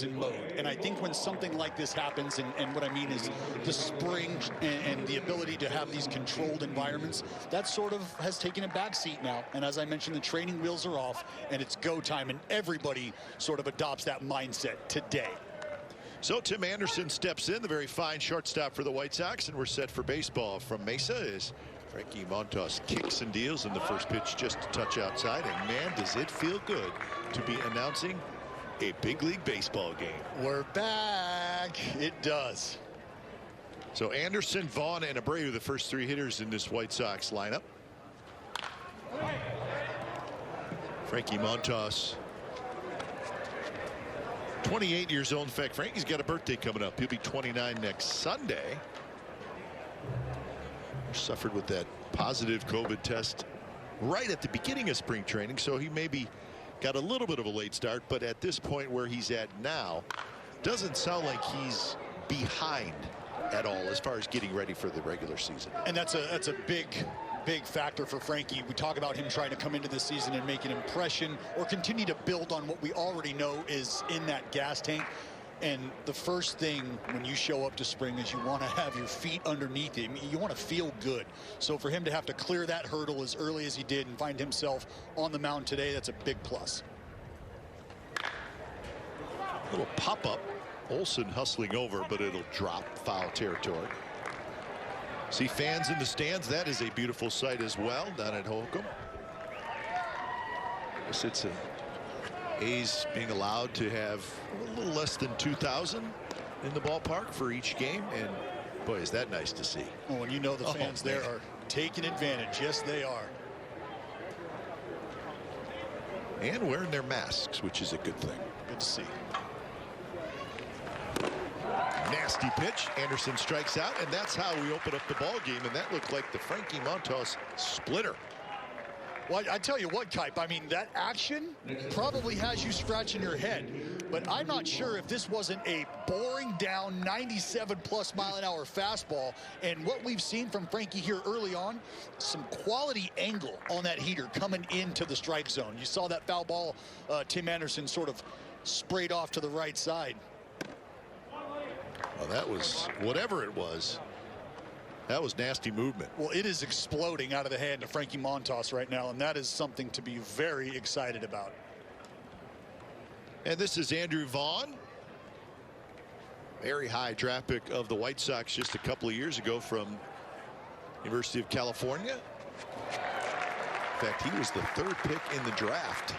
season mode. And I think when something like this happens, and what I mean is the spring and the ability to have these controlled environments, that sort of has taken a back seat now. And as I mentioned, the training wheels are off and it's go time, and everybody sort of adopts that mindset today. So Tim Anderson steps in, the very fine shortstop for the White Sox, and we're set for baseball. From Mesa is Frankie Montas kicks and deals in the first pitch just a touch outside, and man, does it feel good to be announcing a big league baseball game. We're back. It does. So Anderson, Vaughn, and Abreu, the first three hitters in this White Sox lineup. Frankie Montas, 28 years old. In fact, Frankie's got a birthday coming up. He'll be 29 next Sunday. Suffered with that positive COVID test right at the beginning of spring training, so he maybe got a little bit of a late start, but at this point where he's at now, doesn't sound like he's behind at all as far as getting ready for the regular season. And that's a big factor for Frankie. We talk about him trying to come into the season and make an impression or continue to build on what we already know is in that gas tank. And the first thing when you show up to spring is you want to have your feet underneath him. You want to feel good. So for him to have to clear that hurdle as early as he did and find himself on the mound today, that's a big plus. Little pop-up. Olsen hustling over, but it'll drop foul territory. See fans in the stands. That is a beautiful sight as well down at Holcomb. Guess it's a A's being allowed to have a little less than 2,000 in the ballpark for each game, and boy, is that nice to see. Oh, and you know the fans there are taking advantage. Yes, they are. And wearing their masks, which is a good thing. Good to see. Nasty pitch. Anderson strikes out, and that's how we open up the ball game, and that looked like the Frankie Montas splitter. Well, I tell you what, Kipe, I mean, that action probably has you scratching your head. But I'm not sure if this wasn't a boring down 97+ mile-an-hour fastball. And what we've seen from Frankie here early on, some quality angle on that heater coming into the strike zone. You saw that foul ball, Tim Anderson sort of sprayed off to the right side. Well, that was, whatever it was, that was nasty movement. Well, it is exploding out of the hand of Frankie Montas right now, and that is something to be very excited about. And this is Andrew Vaughn. Very high draft pick of the White Sox just a couple of years ago from University of California. In fact, he was the third pick in the draft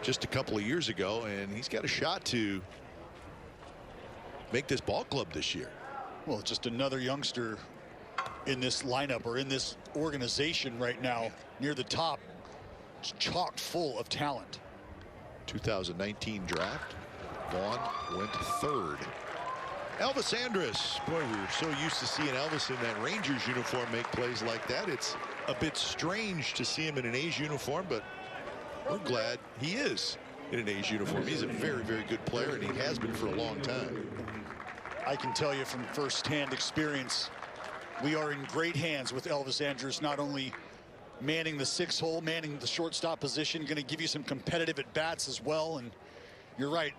just a couple of years ago, and he's got a shot to make this ball club this year. Well, just another youngster in this lineup or in this organization right now near the top. It's chock full of talent. 2019 draft. Vaughn went third. Elvis Andrus. Boy, we were so used to seeing Elvis in that Rangers uniform make plays like that. It's a bit strange to see him in an A's uniform, but we're glad he is in an A's uniform. He's a very, very good player, and he has been for a long time. I can tell you from firsthand experience, we are in great hands with Elvis Andrus, not only manning the 6 hole, manning the shortstop position, going to give you some competitive at-bats as well. And you're right,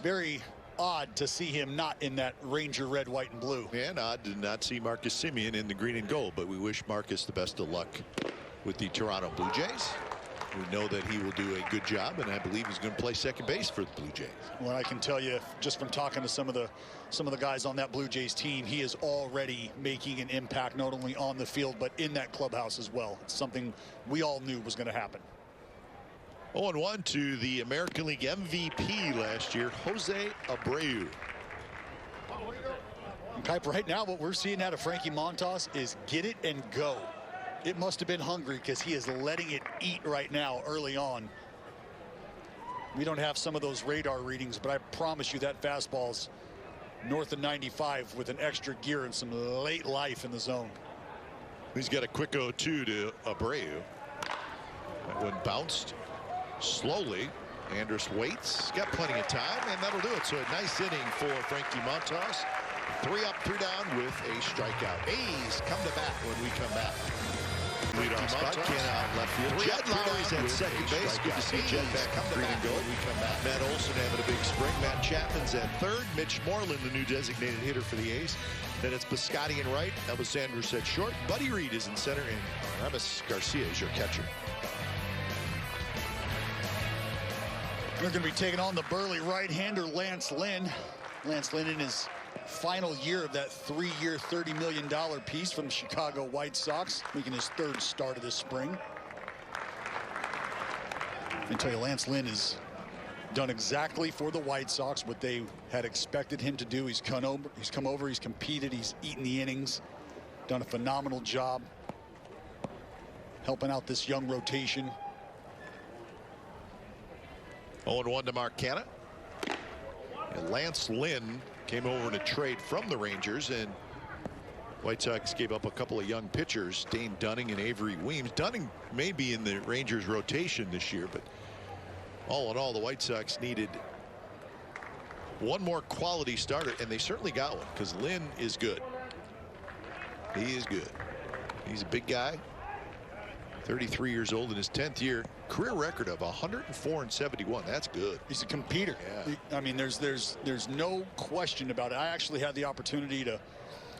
very odd to see him not in that Ranger red, white, and blue. And odd to not see Marcus Semien in the green and gold, but we wish Marcus the best of luck with the Toronto Blue Jays. We know that he will do a good job, and I believe he's going to play second base for the Blue Jays. Well, I can tell you just from talking to some of the guys on that Blue Jays team, he is already making an impact not only on the field but in that clubhouse as well. It's something we all knew was going to happen. 0-1 to the American League MVP last year, Jose Abreu. And Kipe, right now what we're seeing out of Frankie Montas is get it and go. It must have been hungry because he is letting it eat right now early on. We don't have some of those radar readings, but I promise you that fastball's north of 95 with an extra gear and some late life in the zone. He's got a quick 0-2 to Abreu. That one bounced slowly. Andrus waits. Got plenty of time, and that'll do it. So a nice inning for Frankie Montas. 3 up, 3 down with a strikeout. A's come to bat when we come back. leadoff spot. Canna out left field. Jed Lowry's at second base. Good to see Jed back up green and gold. Matt Olson having a big spring. Matt Chapman's at third. Mitch Moreland, the new designated hitter for the A's. Then it's Piscotty in right. Elvis Andrus at short. Buddy Reed is in center, and Aramis Garcia is your catcher. They're going to be taking on the burly right-hander Lance Lynn. Lance Lynn in his final year of that 3-year, $30 million piece from the Chicago White Sox, making his third start of this spring. I tell you, Lance Lynn has done exactly for the White Sox what they had expected him to do. He's come over, he's competed, he's eaten the innings, done a phenomenal job helping out this young rotation. 0-1 to Mark Canna. And Lance Lynn came over in a trade from the Rangers, and White Sox gave up a couple of young pitchers, Dane Dunning and Avery Weems. Dunning may be in the Rangers rotation this year, but all in all, the White Sox needed one more quality starter, and they certainly got one, because Lynn is good. He is good. He's a big guy. 33 years old in his 10th year. Career record of 104 and 71. That's good. He's a competitor. Yeah. I mean, there's no question about it. I actually had the opportunity to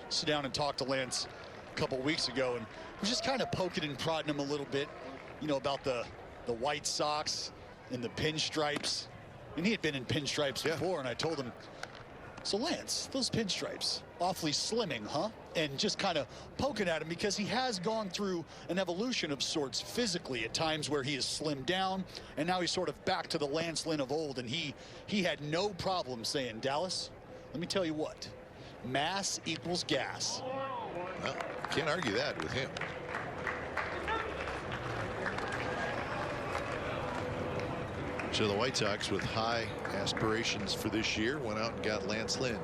sit down and talk to Lance a couple weeks ago, and was just kind of poking and prodding him a little bit, you know, about the White Sox and the pinstripes. And he had been in pinstripes before, and I told him, so Lance, those pinstripes, awfully slimming, huh? And just kind of poking at him, because he has gone through an evolution of sorts physically at times where he has slimmed down, and now he's sort of back to the Lance Lynn of old. And he had no problem saying, Dallas, let me tell you what, mass equals gas. Well, can't argue that with him. So the White Sox, with high aspirations for this year, went out and got Lance Lynn.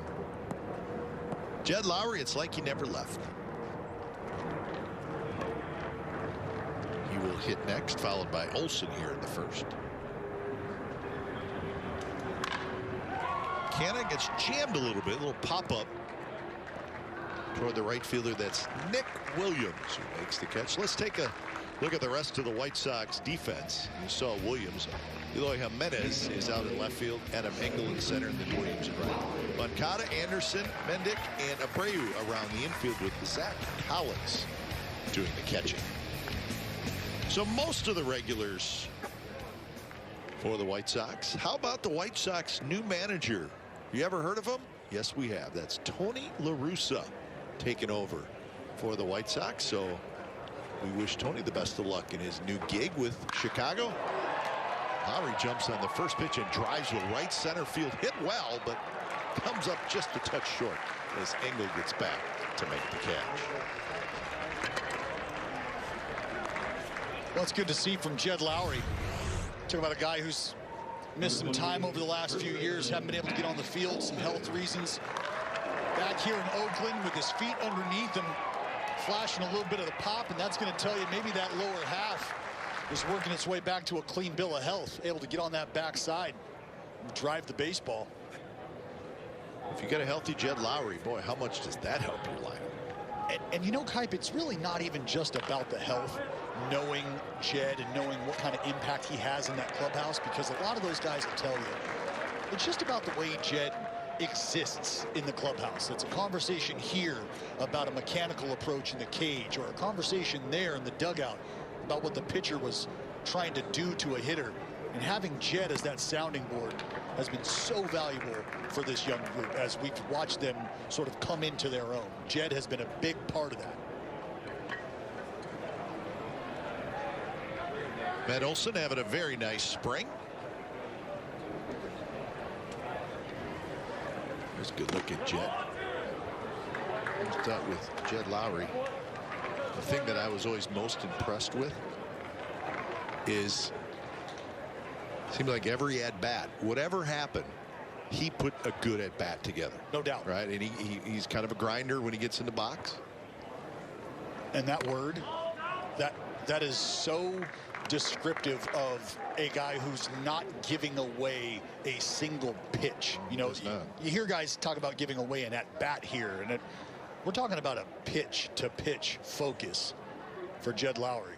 Jed Lowry, it's like he never left. He will hit next, followed by Olson here in the first. Canna gets jammed a little bit, a little pop-up toward the right fielder. That's Nick Williams, who makes the catch. Let's take a look at the rest of the White Sox defense. You saw Williams. Eloy Jimenez is out in left field. Adam Engel in center, and then Williams in right. Moncada, Anderson, Mendick, and Abreu around the infield, with Zach Collins doing the catching. So most of the regulars for the White Sox. How about the White Sox new manager? You ever heard of him? Yes, we have. That's Tony La Russa taking over for the White Sox. So we wish Tony the best of luck in his new gig with Chicago. Lowry jumps on the first pitch and drives to right center field. Hit well, but comes up just a touch short as Engel gets back to make the catch. Well, it's good to see from Jed Lowry. Talk about a guy who's missed some time over the last few years, haven't been able to get on the field, some health reasons. Back here in Oakland with his feet underneath him, flashing a little bit of the pop, and that's going to tell you maybe that lower half is working its way back to a clean bill of health, able to get on that backside and drive the baseball. If you get a healthy Jed Lowry, boy, how much does that help your lineup? And you know, Kipe, it's really not even just about the health, knowing Jed and knowing what kind of impact he has in that clubhouse, because a lot of those guys will tell you it's just about the way Jed exists in the clubhouse. It's a conversation here about a mechanical approach in the cage, or a conversation there in the dugout about what the pitcher was trying to do to a hitter. And having Jed as that sounding board has been so valuable for this young group as we've watched them sort of come into their own. Jed has been a big part of that. Matt Olson having a very nice spring. There's a good look at Jed. Let's start with Jed Lowry. The thing that I was always most impressed with is, it seemed like every at bat, whatever happened, he put a good at bat together. No doubt. Right, and he's kind of a grinder when he gets in the box. And that word, that is so descriptive of a guy who's not giving away a single pitch. You know, you hear guys talk about giving away an at bat here, and we're talking about a pitch to pitch focus. for Jed Lowry.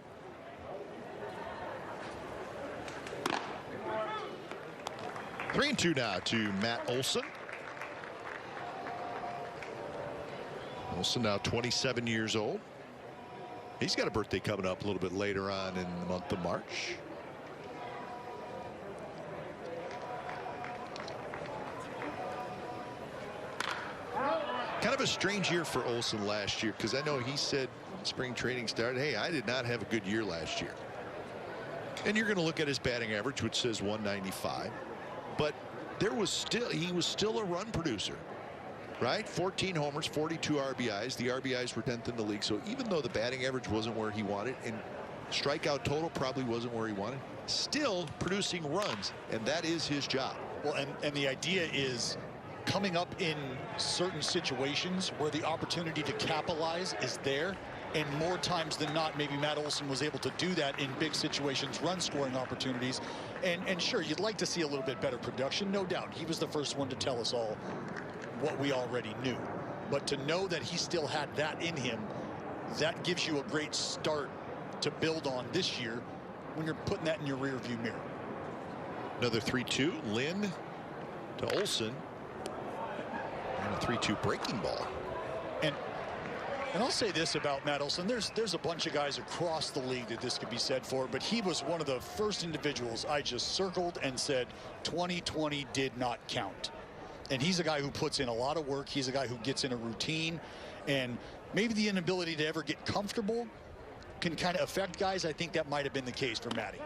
Three and two now to Matt Olson. Olson now 27 years old. He's got a birthday coming up a little bit later on in the month of March. Kind of a strange year for Olson last year, because I know he said spring training started, hey, I did not have a good year last year. And you're going to look at his batting average, which says 195, but he was still a run producer, right? 14 homers, 42 RBIs. The RBIs were 10th in the league. So even though the batting average wasn't where he wanted and strikeout total probably wasn't where he wanted, still producing runs, and that is his job. Well, and the idea is coming up in certain situations where the opportunity to capitalize is there, and more times than not, maybe Matt Olson was able to do that in big situations, run scoring opportunities. And sure, you'd like to see a little bit better production, no doubt. He was the first one to tell us all what we already knew. But to know that he still had that in him, that gives you a great start to build on this year when you're putting that in your rearview mirror. Another 3-2, Lynn to Olson. And a 3-2 breaking ball. And I'll say this about Matt Olson. There's a bunch of guys across the league that this could be said for, but he was one of the first individuals I just circled and said 2020 did not count. And he's a guy who puts in a lot of work. He's a guy who gets in a routine, and maybe the inability to ever get comfortable can kind of affect guys. I think that might have been the case for Matty.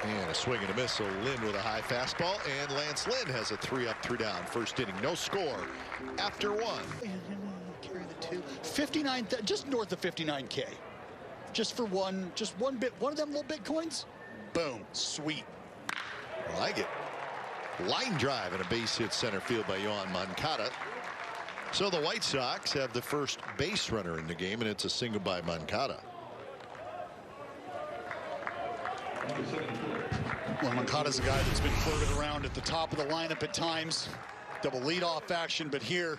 And a swing and a miss. So Lynn with a high fastball, and Lance Lynn has a 3-up, 3-down first inning. No score after one. 59, just north of 59K. Just for one of them little Bitcoins. Boom, sweet. I like it. Line drive and a base hit center field by Yohan Moncada. So the White Sox have the first base runner in the game, and it's a single by Moncada. Well, Moncada's a guy that's been flirted around at the top of the lineup at times. Double leadoff action, but here,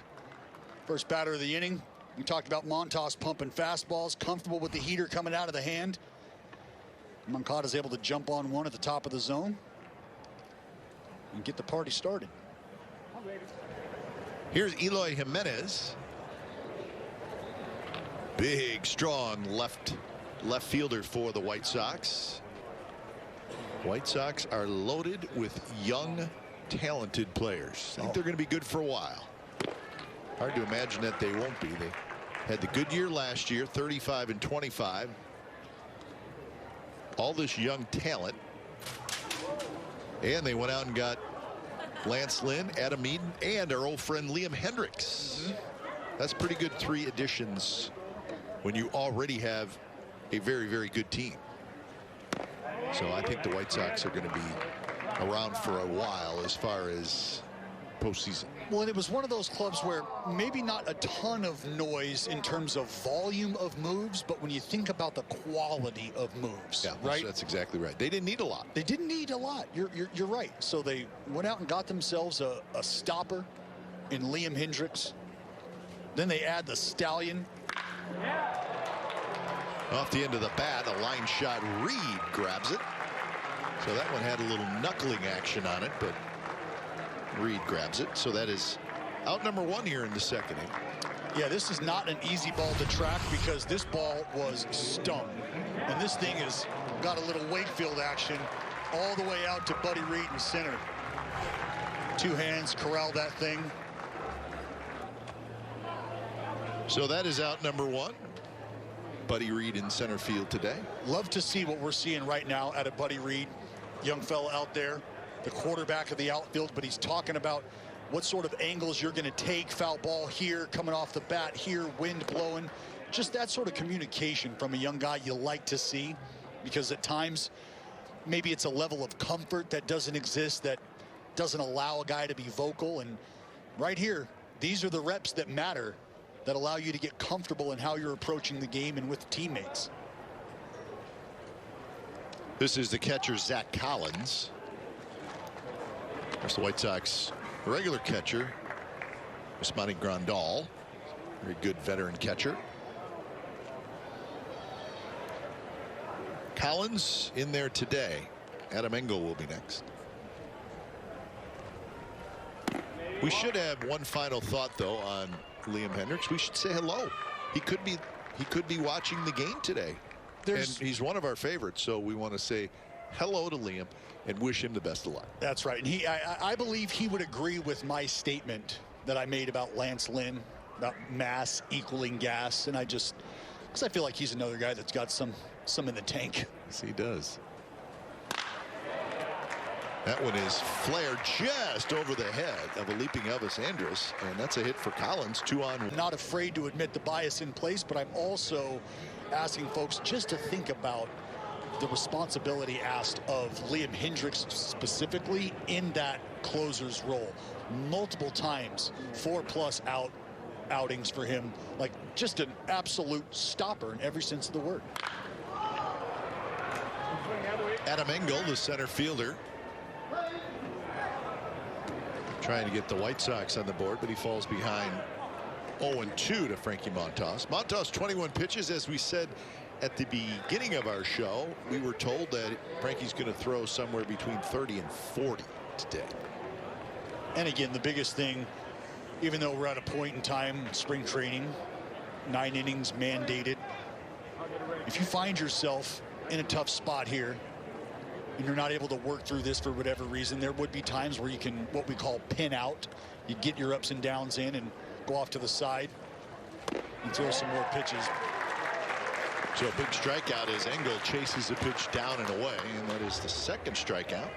first batter of the inning. We talked about Montas pumping fastballs, comfortable with the heater coming out of the hand. Moncada's able to jump on one at the top of the zone and get the party started. Here's Eloy Jimenez. Big, strong left fielder for the White Sox. White Sox are loaded with young, talented players. I think they're going to be good for a while. Hard to imagine that they won't be. They had the good year last year, 35 and 25. All this young talent. And they went out and got Lance Lynn, Adam Eaton, and our old friend Liam Hendricks. That's pretty good 3 additions when you already have a very, very good team. So I think the White Sox are going to be around for a while as far as postseason. Well, and it was one of those clubs where maybe not a ton of noise in terms of volume of moves, but when you think about the quality of moves, yeah, right? That's exactly right. They didn't need a lot. They didn't need a lot. You're right. So they went out and got themselves a stopper in Liam Hendricks. Then they add the Stallion. Off the end of the bat, a line shot. Reed grabs it. So that one had a little knuckling action on it, but Reed grabs it. So that is out number 1 here in the second inning. Yeah, this is not an easy ball to track because this ball was stung. And this thing has got a little Wakefield action all the way out to Buddy Reed in center. 2 hands corral that thing. So that is out number 1. Buddy Reed in center field today. Love to see what we're seeing right now out of Buddy Reed. Young fella out there, the quarterback of the outfield, but he's talking about what sort of angles you're going to take. Foul ball here, coming off the bat here, wind blowing. Just that sort of communication from a young guy you like to see, because at times maybe it's a level of comfort that doesn't exist, that doesn't allow a guy to be vocal. And right here, these are the reps that matter, that allow you to get comfortable in how you're approaching the game and with teammates. This is the catcher, Zach Collins. There's the White Sox regular catcher, Yasmani Grandal. Very good veteran catcher. Collins in there today. Adam Engel will be next. We should have one final thought though on Liam Hendriks. We should say hello. He could be watching the game today. And he's one of our favorites, so we want to say hello to Liam and wish him the best of luck. That's right. And I believe he would agree with my statement that I made about Lance Lynn, about mass equaling gas. And because I feel like he's another guy that's got some in the tank. Yes, he does. That one is flared just over the head of a leaping Elvis Andrus, and that's a hit for Collins. 2-on-1. Not afraid to admit the bias in place, but I'm also asking folks just to think about the responsibility asked of Liam Hendriks specifically in that closer's role. Multiple times, 4+ outings for him, like just an absolute stopper in every sense of the word. Adam Engel, the center fielder, trying to get the White Sox on the board, but he falls behind 0-2 to Frankie Montas. Montas 21 pitches. As we said at the beginning of our show, we were told that Frankie's going to throw somewhere between 30 and 40 today. And again, the biggest thing, even though we're at a point in time, spring training, 9 innings mandated, if you find yourself in a tough spot here and you're not able to work through this for whatever reason, there would be times where you can, what we call, pin out. You get your ups and downs in and go off to the side and throw some more pitches. So a big strikeout as Engel chases a pitch down and away, and that is the second strikeout.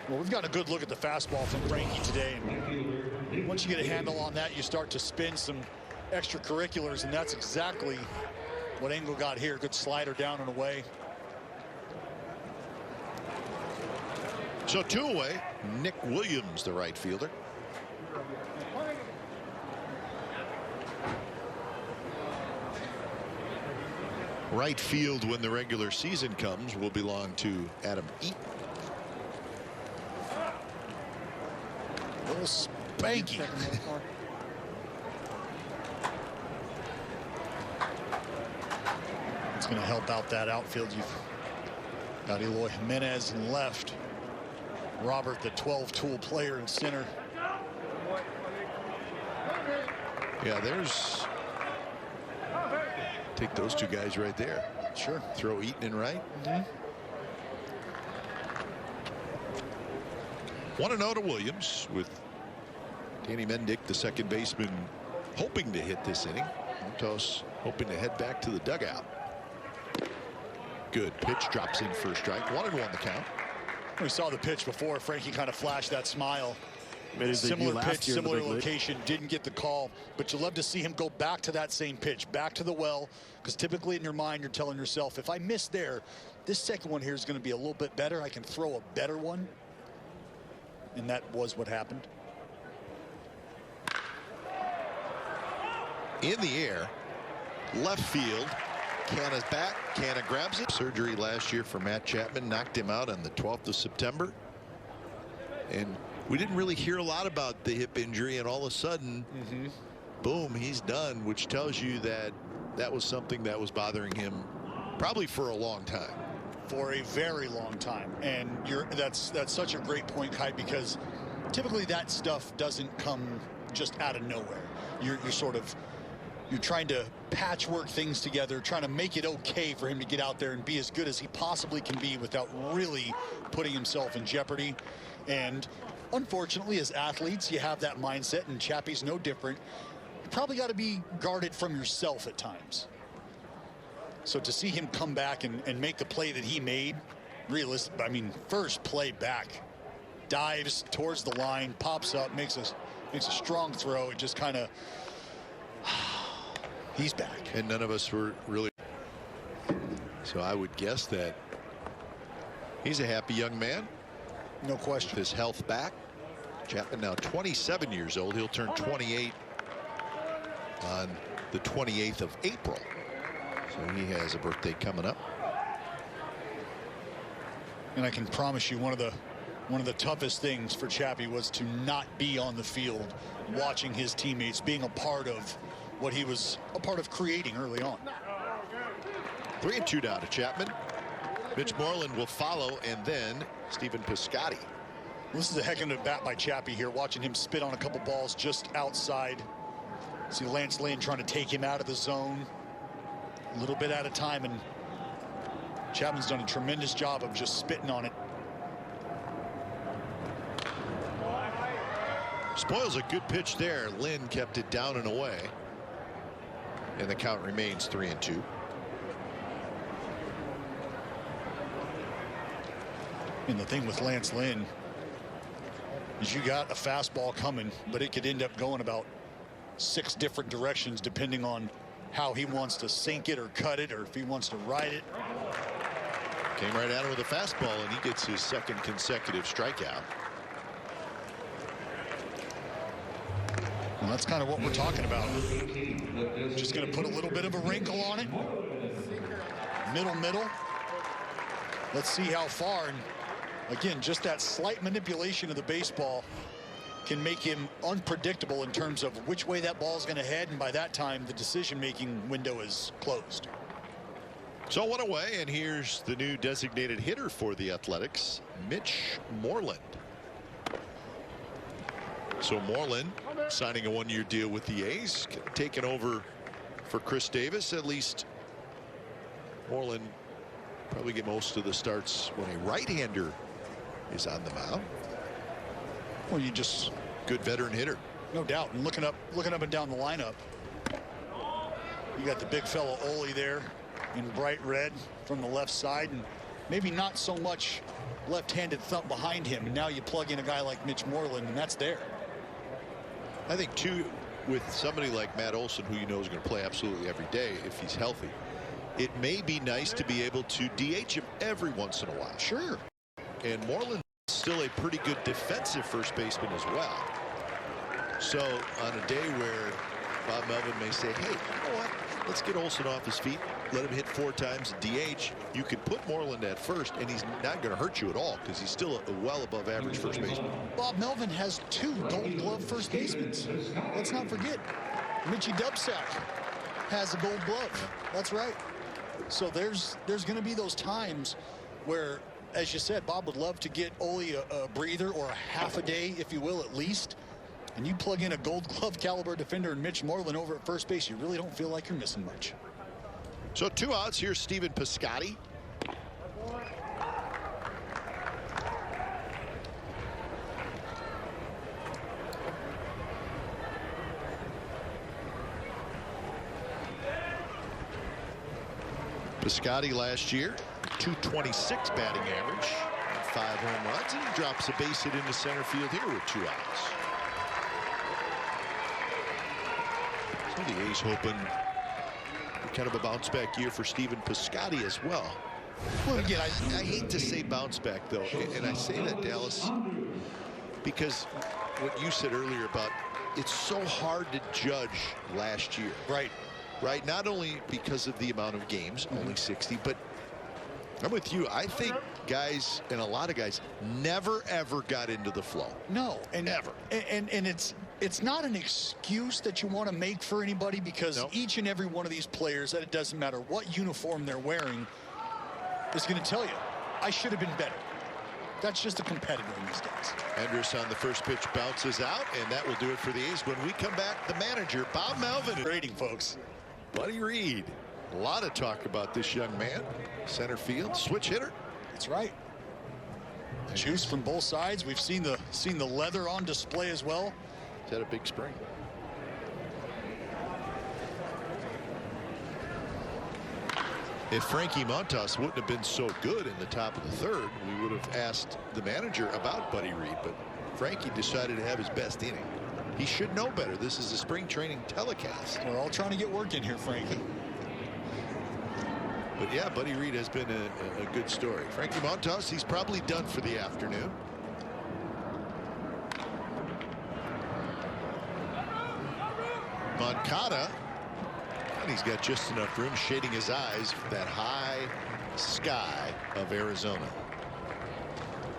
Well, we've got a good look at the fastball from Frankie today. And once you get a handle on that, you start to spin some extracurriculars, and that's exactly what Engel got here. Good slider down and away. So 2 away. Nick Williams, the right fielder. Right field, when the regular season comes, will belong to Adam Eaton. Little spanky. It's going to help out that outfield. You've got Eloy Jimenez in left. Robert, the 12-tool player, in center. Yeah, there's. Take those 2 guys right there. Sure. Throw Eaton in right. 1-0 to Williams, with Danny Mendick, the second baseman, hoping to hit this inning. Montas hoping to head back to the dugout. Good pitch, drops in first strike. 1-1 the count. We saw the pitch before. Frankie kind of flashed that smile. Similar pitch, similar location, didn't get the call, but you love to see him go back to that same pitch, back to the well, because typically in your mind you're telling yourself, if I miss there, this second one here is going to be a little bit better. I can throw a better one. And that was what happened. In the air, left field. Canna's back. Canna grabs it. Surgery last year for Matt Chapman knocked him out on the 12th of September. And we didn't really hear a lot about the hip injury, and all of a sudden, boom, he's done, which tells you that that was something that was bothering him probably for a long time. For a very long time. And that's such a great point, Kai, because typically that stuff doesn't come just out of nowhere. You're trying to patchwork things together, trying to make it okay for him to get out there and be as good as he possibly can be without really putting himself in jeopardy. And unfortunately, as athletes, you have that mindset, and Chappie's no different. You probably got to be guarded from yourself at times. So to see him come back and make the play that he made, realistic, I mean, first play back, dives towards the line, pops up, makes a strong throw. It just kind of, he's back. And none of us were really. So I would guess that he's a happy young man. No question. With his health back. Chapman now 27 years old. He'll turn 28 on the 28th of April. So he has a birthday coming up. And I can promise you one of the toughest things for Chappie was to not be on the field watching his teammates, being a part of what he was a part of creating early on. 3-2 down to Chapman. Mitch Moreland will follow, and then Stephen Piscotty. This is a heck of a bat by Chappie here, watching him spit on a couple balls just outside. See Lance Lynn trying to take him out of the zone a little bit at a time, and Chapman's done a tremendous job of just spitting on it. Spoils a good pitch there. Lynn kept it down and away, and the count remains 3-2. And the thing with Lance Lynn is you got a fastball coming, but it could end up going about 6 different directions depending on how he wants to sink it or cut it, or if he wants to ride it. Came right at him with a fastball, and he gets his 2nd consecutive strikeout. Well, that's kind of what we're talking about. Just going to put a little bit of a wrinkle on it. Middle. Let's see how far. And again, just that slight manipulation of the baseball can make him unpredictable in terms of which way that ball is going to head, and by that time the decision-making window is closed. So 1 away, and here's the new designated hitter for the Athletics, Mitch Moreland. So Moreland signing a 1-year deal with the A's, taking over for Chris Davis. At least Moreland probably get most of the starts when a right-hander is on the mound. Well, you just good veteran hitter, no doubt. And looking up and down the lineup, you got the big fellow Ole there in bright red from the left side, and maybe not so much left-handed thump behind him. And now you plug in a guy like Mitch Moreland, and that's there. I think too, with somebody like Matt Olson, who you know is going to play absolutely every day if he's healthy, it may be nice to be able to DH him every once in a while. Sure. And Moreland is still a pretty good defensive first baseman as well. So on a day where Bob Melvin may say, hey, you know what, let's get Olson off his feet, let him hit 4 times DH, you can put Moreland at first, and he's not going to hurt you at all because he's still a well above average first baseman. Bob Melvin has 2 Gold Glove first basemen. Let's not forget, Mitchie Dubsack has a Gold Glove. That's right. So there's going to be those times where, as you said, Bob would love to get Ole a breather, or a half a day, if you will, at least. And you plug in a Gold Glove caliber defender and Mitch Moreland over at first base, you really don't feel like you're missing much. So 2 outs. Here's Stephen Piscotty. Piscotty last year, .226 batting average, 5 home runs, and he drops a base hit into center field here with 2 outs. So the A's hoping kind of a bounce back year for Stephen Piscotty as well. Well, again, I hate to say bounce back though, and I say that, Dallas, because what you said earlier about it's so hard to judge last year. Right, not only because of the amount of games, only 60, but I'm with you. I think guys, and a lot of guys, never ever got into the flow. No, and never. And it's not an excuse that you want to make for anybody, because each and every one of these players, that it doesn't matter what uniform they're wearing, is going to tell you, I should have been better. That's just a competitor in these days. Andrus on the first pitch bounces out, and that will do it for the A's. When we come back, the manager, Bob Melvin. Rating, folks. Buddy Reed. A lot of talk about this young man. Center field, switch hitter. That's right. Juice from both sides. We've seen the leather on display as well. He's had a big spring. If Frankie Montas wouldn't have been so good in the top of the 3rd, we would have asked the manager about Buddy Reed, but Frankie decided to have his best inning. He should know better. This is a spring training telecast. We're all trying to get work in here, Frankie. But yeah, Buddy Reed has been a good story. Frankie Montas, he's probably done for the afternoon. Moncada, and he's got just enough room, shading his eyes for that high sky of Arizona.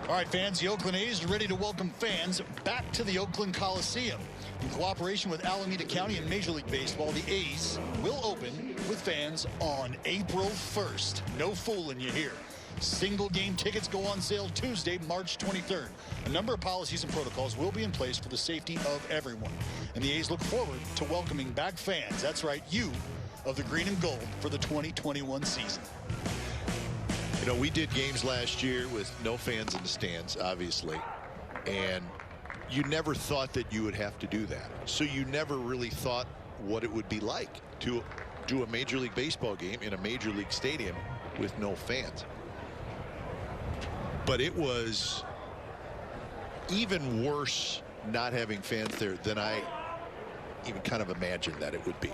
All right, fans, the Oakland A's are ready to welcome fans back to the Oakland Coliseum. In cooperation with Alameda County and Major League Baseball, the A's will open with fans on April 1st. No fooling you here. Single game tickets go on sale Tuesday, March 23rd. A number of policies and protocols will be in place for the safety of everyone. And the A's look forward to welcoming back fans, that's right, you, of the green and gold for the 2021 season. You know, we did games last year with no fans in the stands, obviously, and you never thought that you would have to do that. So you never really thought what it would be like to do a Major League Baseball game in a Major League stadium with no fans. But it was even worse not having fans there than I even kind of imagined that it would be.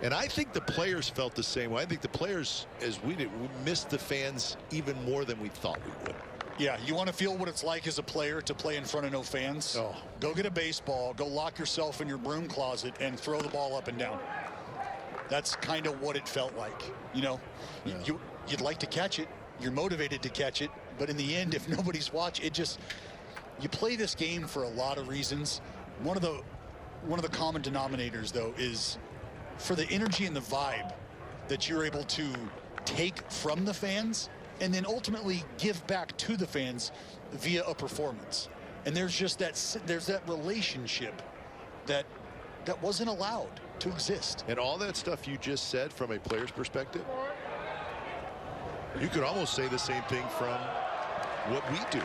And I think the players felt the same way. I think the players, as we did, we missed the fans even more than we thought we would. Yeah, you want to feel what it's like as a player to play in front of no fans? Oh. Go get a baseball, go lock yourself in your broom closet and throw the ball up and down. That's kind of what it felt like. You know, yeah. You'd like to catch it. You're motivated to catch it. But in the end, if nobody's watching, you play this game for a lot of reasons. One of the common denominators, though, is for the energy and the vibe that you're able to take from the fans and then ultimately give back to the fans via a performance. And there's that relationship that wasn't allowed to exist. And all that stuff you just said from a player's perspective, you could almost say the same thing from what we do.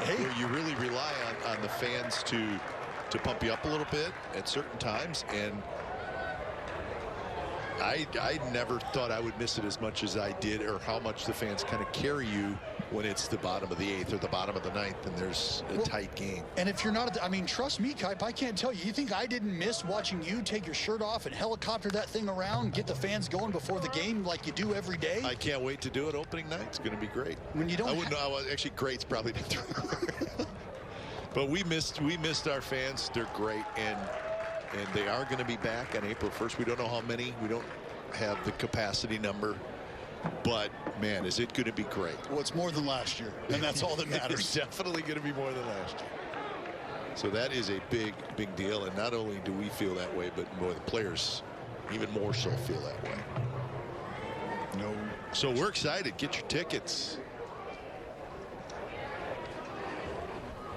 Where you really rely on the fans to pump you up a little bit at certain times. And I never thought I would miss it as much as I did, or how much the fans kind of carry you when it's the bottom of the 8th or the bottom of the 9th and there's a tight game. And if you're not, I mean, trust me, Kipe, I can't tell you. You think I didn't miss watching you take your shirt off and helicopter that thing around, get the fans going before the game like you do every day? I can't wait to do it opening night. It's going to be great. When you don't, I wouldn't know. Actually, great's probably not true. But we missed our fans. They're great, and they are going to be back on April 1st. We don't know how many. We don't have the capacity number, but man, is it going to be great. Well, it's more than last year, and that's all that matters. It's definitely going to be more than last year. So that is a big deal, and not only do we feel that way, but boy, the players even more so feel that way. No. So we're excited. Get your tickets.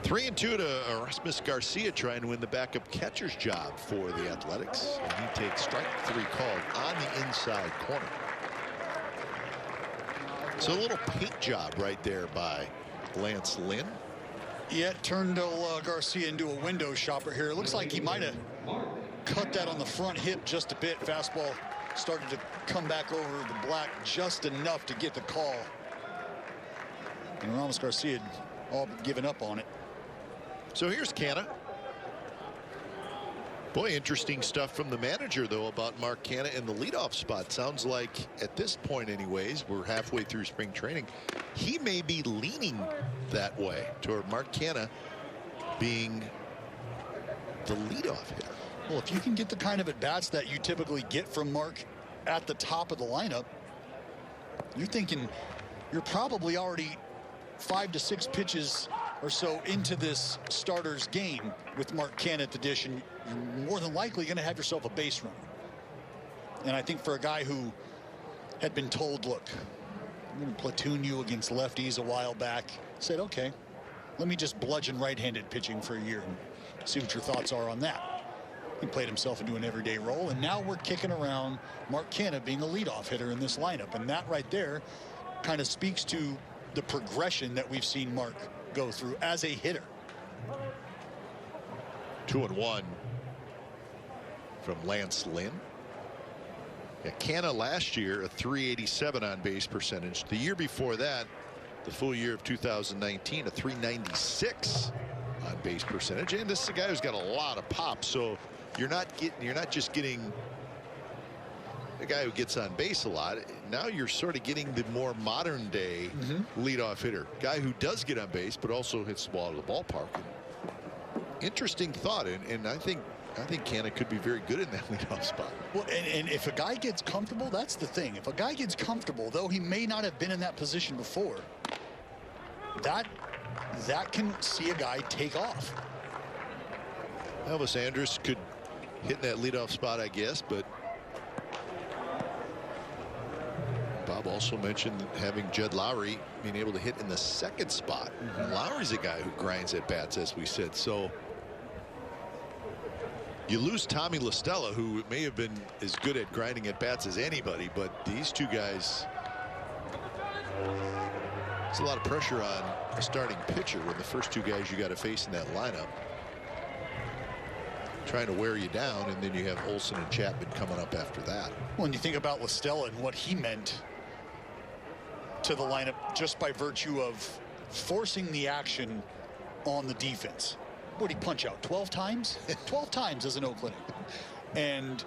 3-2 to Erasmus Garcia, trying to win the backup catcher's job for the Athletics. And he takes strike 3 called on the inside corner. So a little paint job right there by Lance Lynn. Yeah, it turned Garcia into a window shopper here. It looks like he might have cut that on the front hip just a bit. Fastball started to come back over the black just enough to get the call. And Erasmus Garcia had all given up on it. So here's Canna. Boy, interesting stuff from the manager, though, about Mark Canna in the leadoff spot. Sounds like, at this point anyways, we're halfway through spring training, he may be leaning that way toward Mark Canna being the leadoff hitter. Well, if you can get the kind of at-bats that you typically get from Mark at the top of the lineup, you're thinking you're probably already 5 to 6 pitches or so into this starter's game with Mark Canna at the dish, and you're more than likely going to have yourself a base runner. And I think for a guy who had been told, look, I'm going to platoon you against lefties a while back, said, okay, let me just bludgeon right-handed pitching for a year and see what your thoughts are on that. He played himself into an everyday role, and now we're kicking around Mark Canna being a leadoff hitter in this lineup. And that right there kind of speaks to the progression that we've seen Mark go through as a hitter. 2-1 from Lance Lynn. Yeah, Canna last year a .387 on base percentage. The year before that, the full year of 2019, a .396 on base percentage. And this is a guy who's got a lot of pop. So you're not just getting the guy who gets on base a lot. Now you're sort of getting the more modern day leadoff hitter, guy who does get on base but also hits the ball to the ballpark. Interesting thought, and I think Canna could be very good in that leadoff spot. Well, and if a guy gets comfortable, that's the thing. If a guy gets comfortable, though he may not have been in that position before, that that can see a guy take off. Elvis Andrus could hit in that leadoff spot, I guess, but Bob also mentioned having Jed Lowry being able to hit in the second spot. Lowry's a guy who grinds at bats, as we said. So you lose Tommy La Stella, who may have been as good at grinding at bats as anybody, but these two guys, there's a lot of pressure on a starting pitcher when the first two guys you got to face in that lineup trying to wear you down, and then you have Olson and Chapman coming up after that. When you think about La Stella and what he meant to the lineup just by virtue of forcing the action on the defense. What did he punch out 12 times? 12 times as an Oakland. And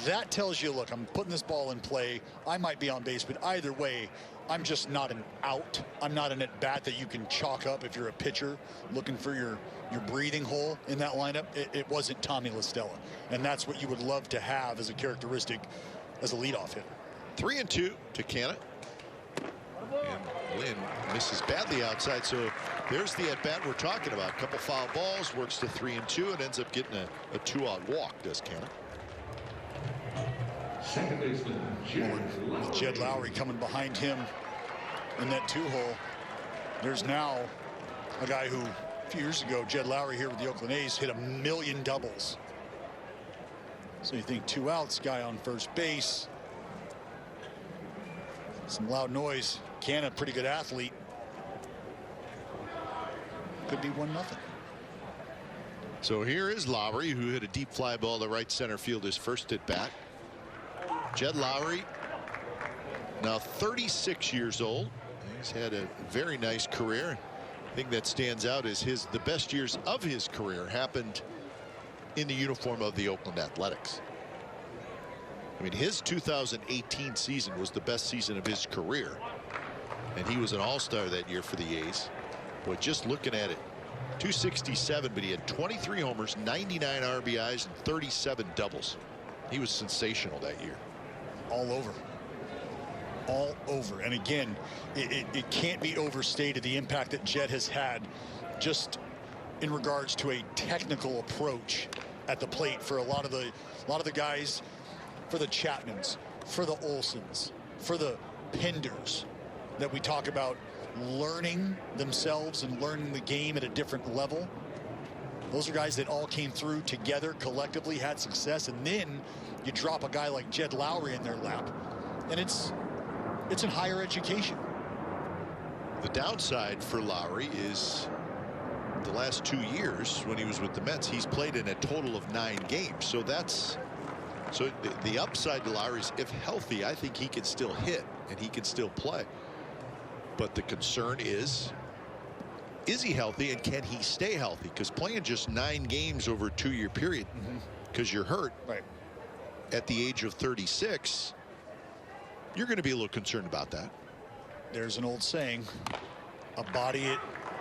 that tells you, look, I'm putting this ball in play. I might be on base, but either way, I'm just not an out. I'm not an at bat that you can chalk up if you're a pitcher looking for your breathing hole in that lineup. It wasn't Tommy La Stella, and that's what you would love to have as a characteristic as a leadoff hitter. 3-2 to Canna. And Lynn misses badly outside, so there's the at bat we're talking about. A couple foul balls, works to 3-2, and ends up getting a 2-out walk, does Canna. Second baseman, With Jed Lowry coming behind him in that 2-hole, there's now a guy who a few years ago, Jed Lowry here with the Oakland A's, hit 1,000,000 doubles. So you think 2 outs, guy on first base. Some loud noise. Canna, pretty good athlete. Could be 1-0. So here is Lowry, who hit a deep fly ball to right center field his first at bat. Jed Lowry, now 36 years old. He's had a very nice career. The thing that stands out is the best years of his career happened in the uniform of the Oakland Athletics. I mean, his 2018 season was the best season of his career, and he was an all-star that year for the A's. Boy, just looking at it, 267, but he had 23 homers, 99 RBIs, and 37 doubles. He was sensational that year. All over. All over. And again, it can't be overstated the impact that Jed has had just in regards to a technical approach at the plate for a lot of the guys, for the Chapmans, for the Olsons, for the Penders that we talk about learning themselves and learning the game at a different level. Those are guys that all came through together, collectively had success, and then you drop a guy like Jed Lowry in their lap, and it's in higher education. The downside for Lowry is the last 2 years when he was with the Mets, he's played in a total of 9 games. So the upside to Lowry is, if healthy, I think he can still hit and he can still play. But the concern is he healthy and can he stay healthy? Because playing just 9 games over a 2-year period because you're hurt Right. at the age of 36, you're going to be a little concerned about that. There's an old saying, a body at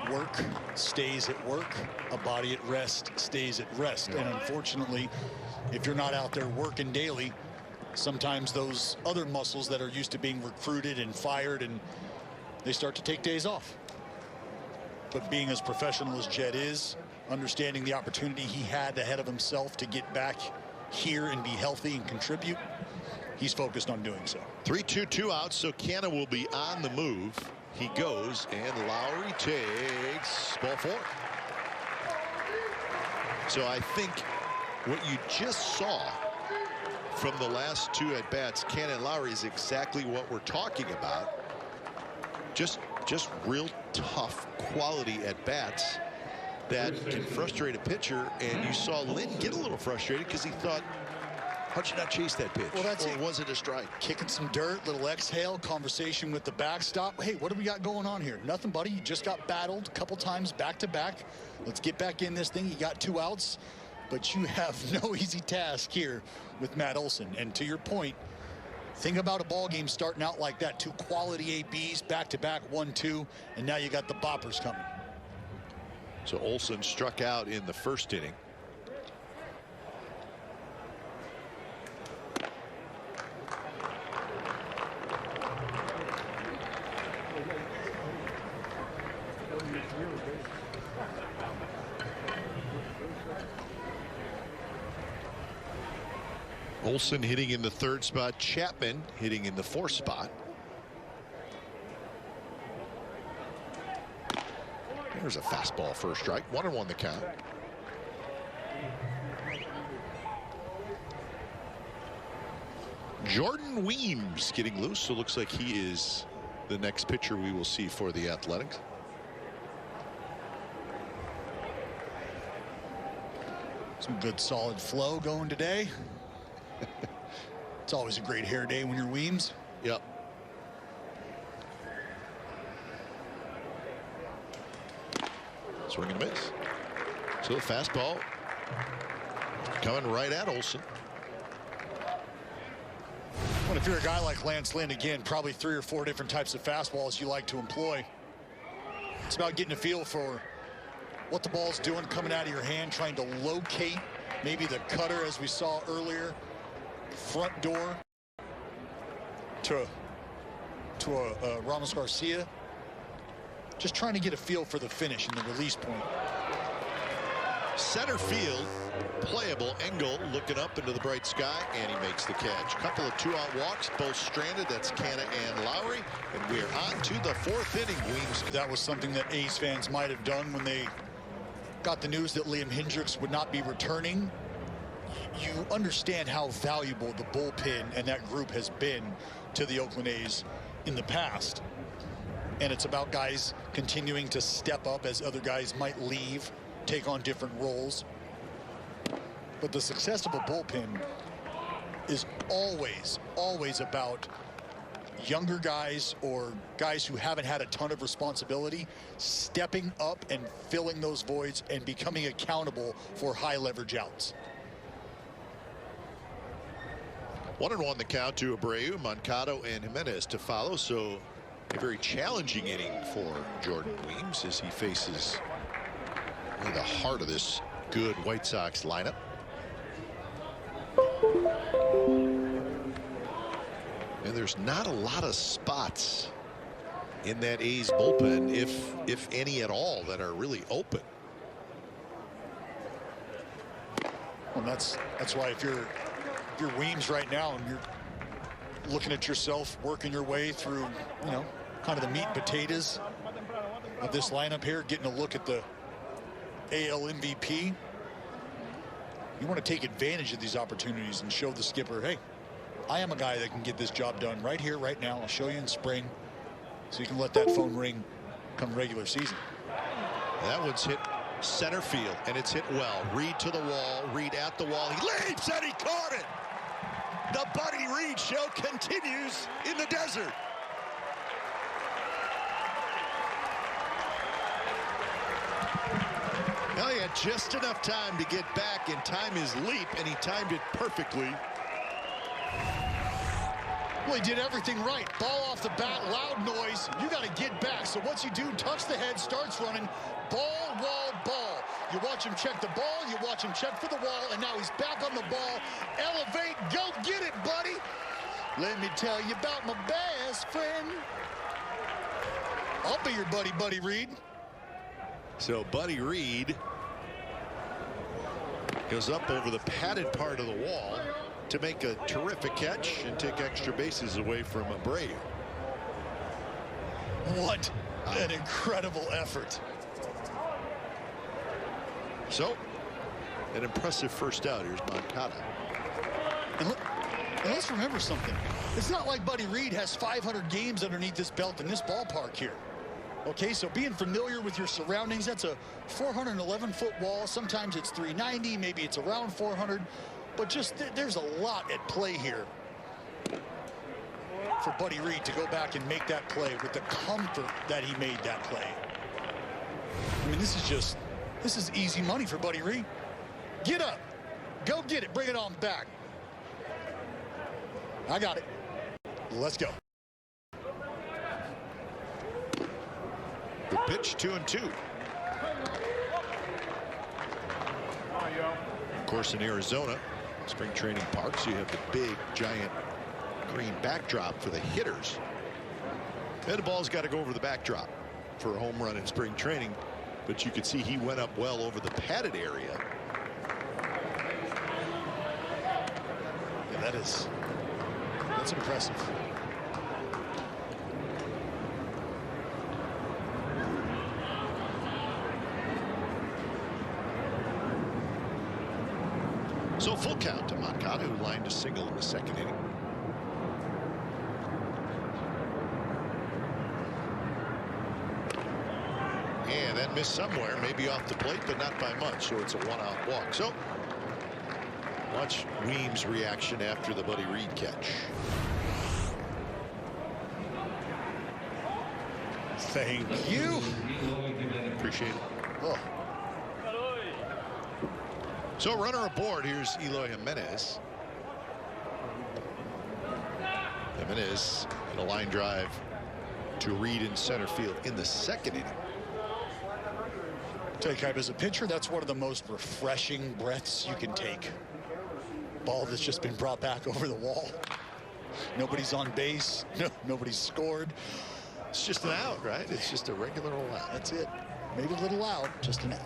work stays at work, a body at rest stays at rest. And unfortunately, if you're not out there working daily, sometimes those other muscles that are used to being recruited and fired, and they start to take days off. But being as professional as Jed is, understanding the opportunity he had ahead of himself to get back here and be healthy and contribute, he's focused on doing so. 3-2, 2 outs, so Canna will be on the move. He goes, and Lowry takes ball 4. So I think what you just saw from the last 2 at bats, Canna and Lowry, is exactly what we're talking about. Just real tough quality at bats that can frustrate a pitcher. And you saw Lynn get a little frustrated because he thought, how'd you not chase that pitch? Well, that's or it. Was it a strike? Kicking some dirt, little exhale, conversation with the backstop. Hey, what do we got going on here? Nothing, buddy. You just got battled a couple times back to back. Let's get back in this thing. You got 2 outs, but you have no easy task here with Matt Olson. And to your point, think about a ball game starting out like that. 2 quality ABs back to back, 1-2, and now you got the boppers coming. So Olson struck out in the first inning. Olsen hitting in the 3rd spot. Chapman hitting in the 4th spot. There's a fastball first strike. 1-1 the count. Jordan Weems getting loose, so looks like he is the next pitcher we will see for the Athletics. Some good solid flow going today. It's always a great hair day when you're Weems. Yep. Swing and miss. So the fastball coming right at Olsen. Well, if you're a guy like Lance Lynn, again, probably 3 or 4 different types of fastballs you like to employ. It's about getting a feel for what the ball's doing coming out of your hand, trying to locate maybe the cutter, as we saw earlier, front door to Ramos Garcia. Just trying to get a feel for the finish and the release point. Center field, playable. Engel looking up into the bright sky, and he makes the catch. Couple of 2-out walks, both stranded. That's Canna and Lowry, and we're on to the 4th inning. Weems. That was something that A's fans might have done when they got the news that Liam Hendriks would not be returning. You understand how valuable the bullpen and that group has been to the Oakland A's in the past. And it's about guys continuing to step up as other guys might leave, take on different roles. But the success of a bullpen is always about younger guys or guys who haven't had a ton of responsibility stepping up and filling those voids and becoming accountable for high leverage outs. 1-1 the count to Abreu, Moncado, and Jimenez to follow. So a very challenging inning for Jordan Weems as he faces really the heart of this good White Sox lineup. And there's not a lot of spots in that A's bullpen, if any at all, that are really open. Well, that's why if you're Weems right now and you're looking at yourself working your way through, you know, kind of the meat and potatoes of this lineup here, getting a look at the AL MVP, you want to take advantage of these opportunities and show the skipper, hey, I am a guy that can get this job done right here, right now. I'll show you in spring, so you can let that phone ring come regular season. That one's hit center field, and it's hit well. Reed to the wall, Reed at the wall. He leaps, and he caught it. The Buddy Reed show continues in the desert. Well, he had just enough time to get back and time his leap, and he timed it perfectly. Well, he did everything right. Ball off the bat, loud noise. You got to get back. So once you do, tucks the head, starts running. Ball, wall, ball. You watch him check the ball. You watch him check for the wall. And now he's back on the ball. Elevate. Go get it, buddy. Let me tell you about my best friend. I'll be your buddy, Buddy Reed. So Buddy Reed goes up over the padded part of the wall to make a terrific catch and take extra bases away from Abreu. What an incredible effort. So an impressive first out. Here's Moncada. And let's remember something. It's not like Buddy Reed has 500 games underneath this belt in this ballpark here. Okay, so being familiar with your surroundings, that's a 411-foot wall. Sometimes it's 390, maybe it's around 400. But just there's a lot at play here for Buddy Reed to go back and make that play with the comfort that he made that play. I mean, this is easy money for Buddy Reed. Get up. Go get it. Bring it on back. I got it. Let's go. The pitch, 2-2. Of course, in Arizona, spring training parks, you have the big, giant green backdrop for the hitters. And the ball's got to go over the backdrop for a home run in spring training. But you could see he went up well over the padded area. Yeah, That's impressive. So full count to Moncada, who lined a single in the second inning. And that missed somewhere, maybe off the plate, but not by much. So it's a one-out walk. So watch Weems' reaction after the Buddy Reed catch. Thank you. Appreciate it. Oh. So runner aboard. Here's Eloy Jimenez. Jimenez in a line drive to Reed in center field in the second inning. Tell you, Kai, as a pitcher, that's one of the most refreshing breaths you can take. Ball that's just been brought back over the wall. Nobody's on base. Nobody's scored. It's just an out, right? It's just a regular old out. That's it. Maybe a little out, just an out.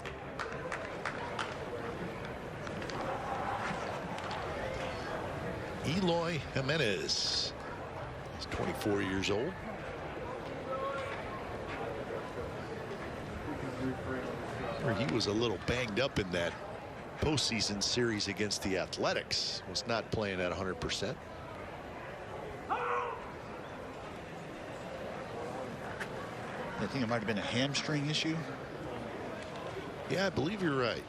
Eloy Jimenez. He's 24 years old. He was a little banged up in that postseason series against the Athletics. Was not playing at 100%. I think it might have been a hamstring issue. Yeah, I believe you're right.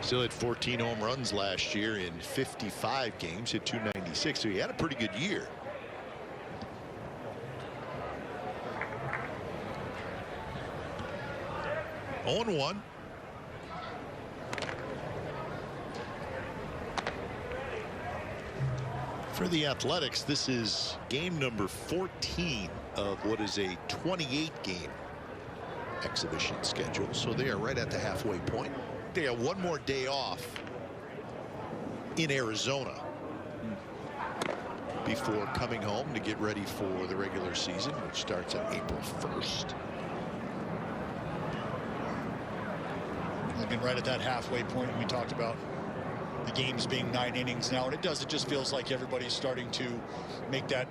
Still had 14 home runs last year in 55 games, hit 296, so he had a pretty good year. On 1. For the Athletics, this is game number 14 of what is a 28-game exhibition schedule. So they are right at the halfway point. They got one more day off in Arizona before coming home to get ready for the regular season, which starts on April 1st. Looking right at that halfway point. We talked about the games being 9 innings now, and it just feels like everybody's starting to make that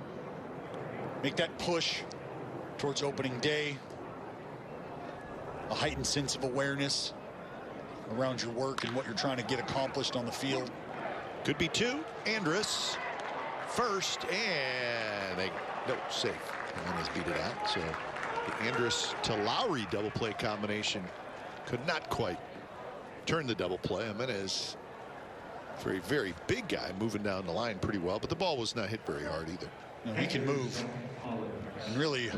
push towards opening day. A heightened sense of awareness around your work and what you're trying to get accomplished on the field. Could be 2. Andrus first, and no, safe. And has beat it out. So the Andrus to Lowry double play combination could not quite turn the double play. Jimenez, for a very big guy, moving down the line pretty well, but the ball was not hit very hard either. You know, he can move. And really,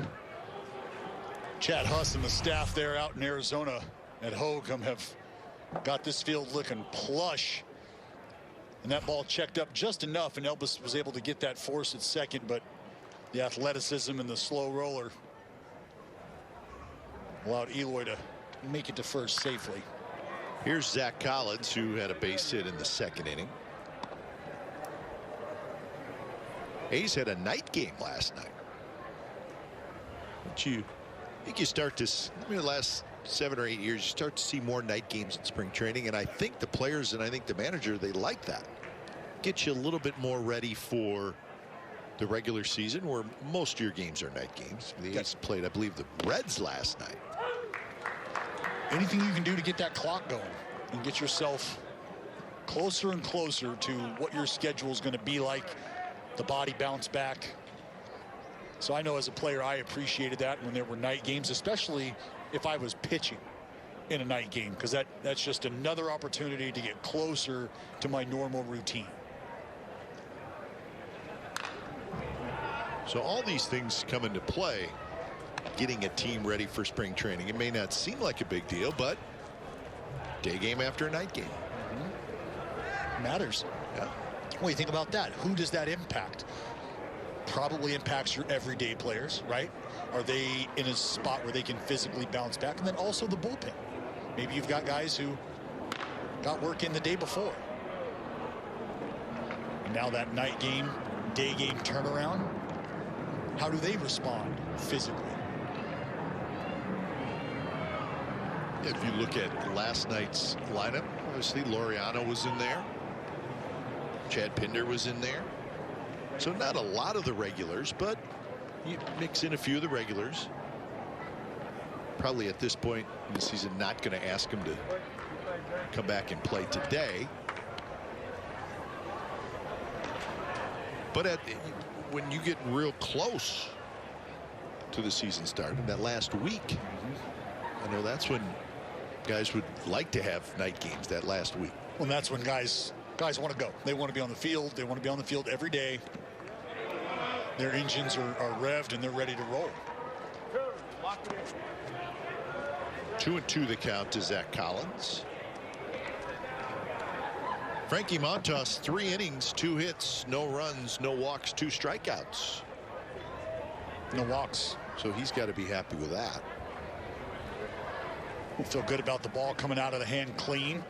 Chad Huss and the staff there out in Arizona at Hogan have got this field looking plush. And that ball checked up just enough, and Elvis was able to get that force at second, but the athleticism and the slow roller allowed Eloy to make it to first safely. Here's Zach Collins, who had a base hit in the second inning. A's had a night game last night. But I think you start to, the last 7 or 8 years, you start to see more night games in spring training, and I think the players and I think the manager, they like that. Get you a little bit more ready for the regular season, where most of your games are night games. The A's played, I believe, the Reds last night. Anything you can do to get that clock going and get yourself closer and closer to what your schedule is going to be like, the body bounce back. So I know as a player I appreciated that when there were night games, especially if I was pitching in a night game, because that's just another opportunity to get closer to my normal routine. So all these things come into play, getting a team ready for spring training. It may not seem like a big deal, but day game after a night game. Matters. Yeah. Well, you think about that. Who does that impact? Probably impacts your everyday players, right? Are they in a spot where they can physically bounce back? And then also the bullpen. Maybe you've got guys who got work in the day before. And now that night game, day game turnaround, how do they respond physically? If you look at last night's lineup, obviously Laureano was in there. Chad Pinder was in there. So not a lot of the regulars, but you mix in a few of the regulars. Probably at this point in the season not going to ask him to come back and play today. But when you get real close to the season start in that last week, I know that's when guys would like to have night games, that last week. Well, that's when guys want to go. They want to be on the field. They want to be on the field every day. Their engines are revved and they're ready to roll. 2-2 the count to Zach Collins. Frankie Montas, 3 innings, 2 hits, no runs, no walks, 2 strikeouts. No walks. So he's got to be happy with that. We feel good about the ball coming out of the hand clean.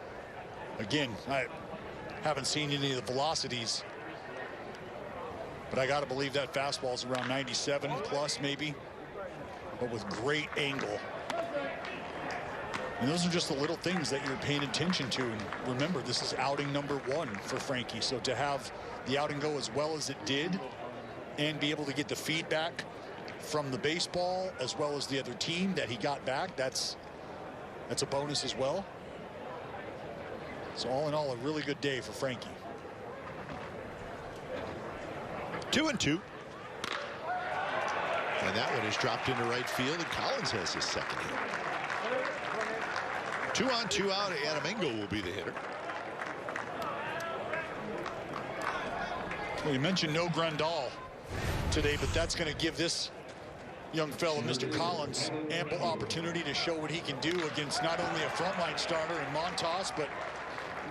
Again, I haven't seen any of the velocities, but I got to believe that fastball's around 97 plus maybe, but with great angle. And those are just the little things that you're paying attention to. And remember, this is outing number 1 for Frankie. So to have the outing go as well as it did and be able to get the feedback from the baseball as well as the other team that he got back, that's a bonus as well. So all in all, a really good day for Frankie. 2-2. And that one is dropped into right field, and Collins has his second hit. 2 on, 2 out. Adam Engel will be the hitter. Well, you mentioned no Grandal today, but that's going to give this young fella, Mr. Collins, ample opportunity to show what he can do against not only a frontline starter in Montas, but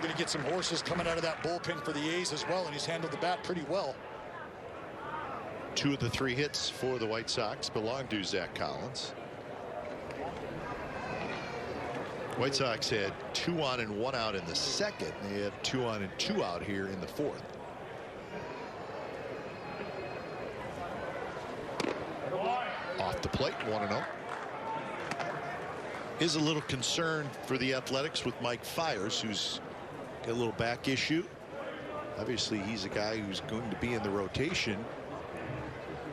going to get some horses coming out of that bullpen for the A's as well, and he's handled the bat pretty well. 2 of the 3 hits for the White Sox belong to Zach Collins. White Sox had 2 on and 1 out in the second. They have 2 on and 2 out here in the fourth. Off the plate, 1-0. Is a little concern for the Athletics with Mike Fiers, who's got a little back issue. Obviously, he's a guy who's going to be in the rotation,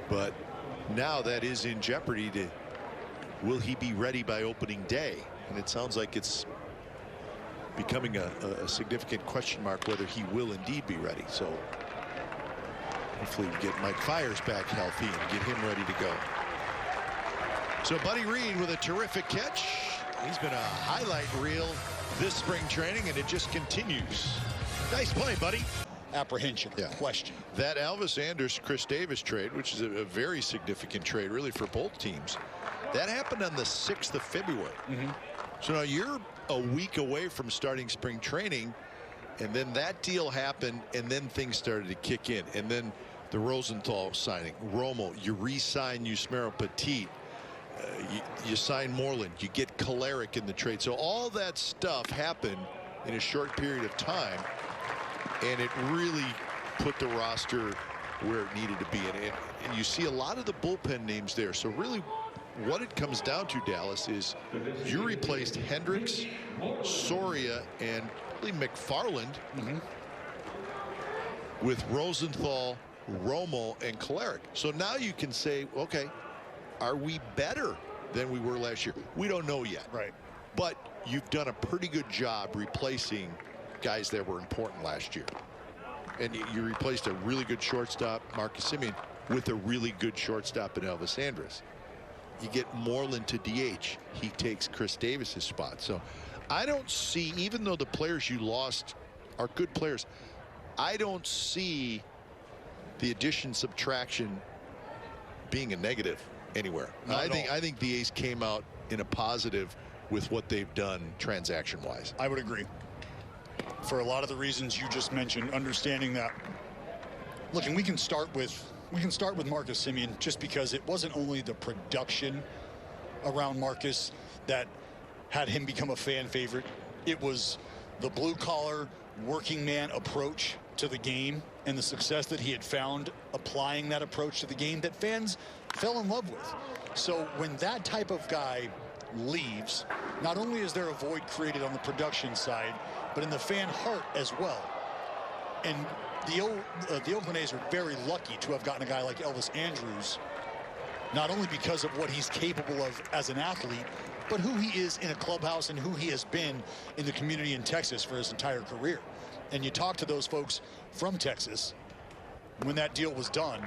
but now that is in jeopardy. Will he be ready by opening day? And it sounds like it's becoming a significant question mark whether he will indeed be ready. So hopefully we get Mike Fiers back healthy and get him ready to go. So Buddy Reed with a terrific catch. He's been a highlight reel this spring training, and it just continues. Nice play, Buddy. Apprehension, question. That Elvis Andrus Chris Davis trade, which is a very significant trade really for both teams, that happened on the 6th of February. So now you're a week away from starting spring training, and then that deal happened, and then things started to kick in, and then the Rosenthal signing, Romo, you re-sign Yusmeiro Petit, you sign Moreland, you get Kolarek in the trade. So all that stuff happened in a short period of time, and it really put the roster where it needed to be. And you see a lot of the bullpen names there. So really what it comes down to, Dallas, is you replaced Hendricks, Soria, and really McFarland with Rosenthal, Romo, and Kolarek. So now you can say, okay, are we better than we were last year? We don't know yet. Right. But you've done a pretty good job replacing guys that were important last year. And you replaced a really good shortstop, Marcus Semien, with a really good shortstop in Elvis Andrus. You get Moreland to DH. He takes Chris Davis's spot. So I don't see, even though the players you lost are good players, I don't see the addition subtraction being a negative anywhere. I think the A's came out in a positive with what they've done transaction wise. I would agree. For a lot of the reasons you just mentioned, understanding that. Look, and we can start with Marcus Semien, just because it wasn't only the production around Marcus that had him become a fan favorite. It was the blue collar working man approach to the game and the success that he had found applying that approach to the game that fans fell in love with. So when that type of guy leaves, not only is there a void created on the production side, but in the fan heart as well. And the Oakland A's are very lucky to have gotten a guy like Elvis Andrus, not only because of what he's capable of as an athlete, but who he is in a clubhouse and who he has been in the community in Texas for his entire career. And you talk to those folks from Texas, when that deal was done,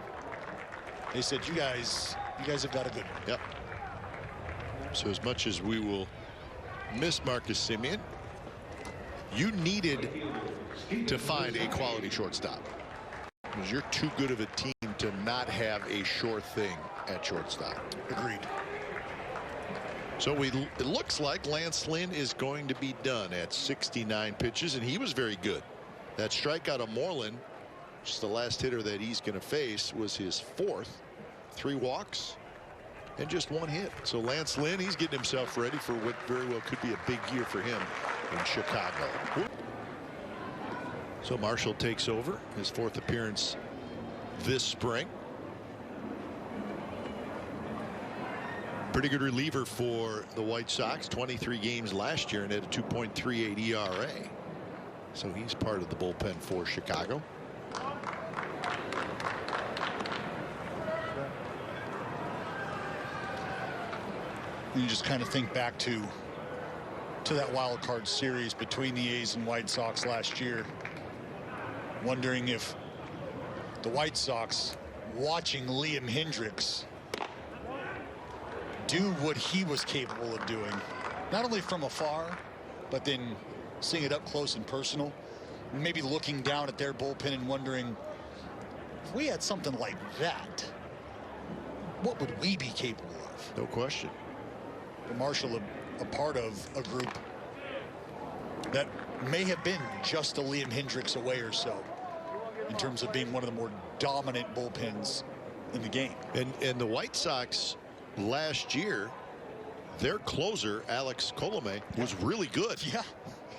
they said, you guys have got a good one. Yep. So as much as we will miss Marcus Semien, you needed to find a quality shortstop, because you're too good of a team to not have a sure thing at shortstop. Agreed. So it looks like Lance Lynn is going to be done at 69 pitches, and he was very good. That strikeout of Moreland, just the last hitter that he's going to face, was his 4th. 3 walks and just 1 hit. So Lance Lynn, he's getting himself ready for what very well could be a big year for him in Chicago. So Marshall takes over, his 4th appearance this spring. Pretty good reliever for the White Sox. 23 games last year and had a 2.38 ERA. So he's part of the bullpen for Chicago. You just kind of think back to that wild card series between the A's and White Sox last year, wondering if the White Sox, watching Liam Hendriks do what he was capable of doing, not only from afar, but then seeing it up close and personal, maybe looking down at their bullpen and wondering, if we had something like that, what would we be capable of? No question. Marshall, a part of a group that may have been just a Liam Hendriks away or so in terms of being one of the more dominant bullpens in the game. And the White Sox last year, their closer Alex Colomé was really good. Yeah.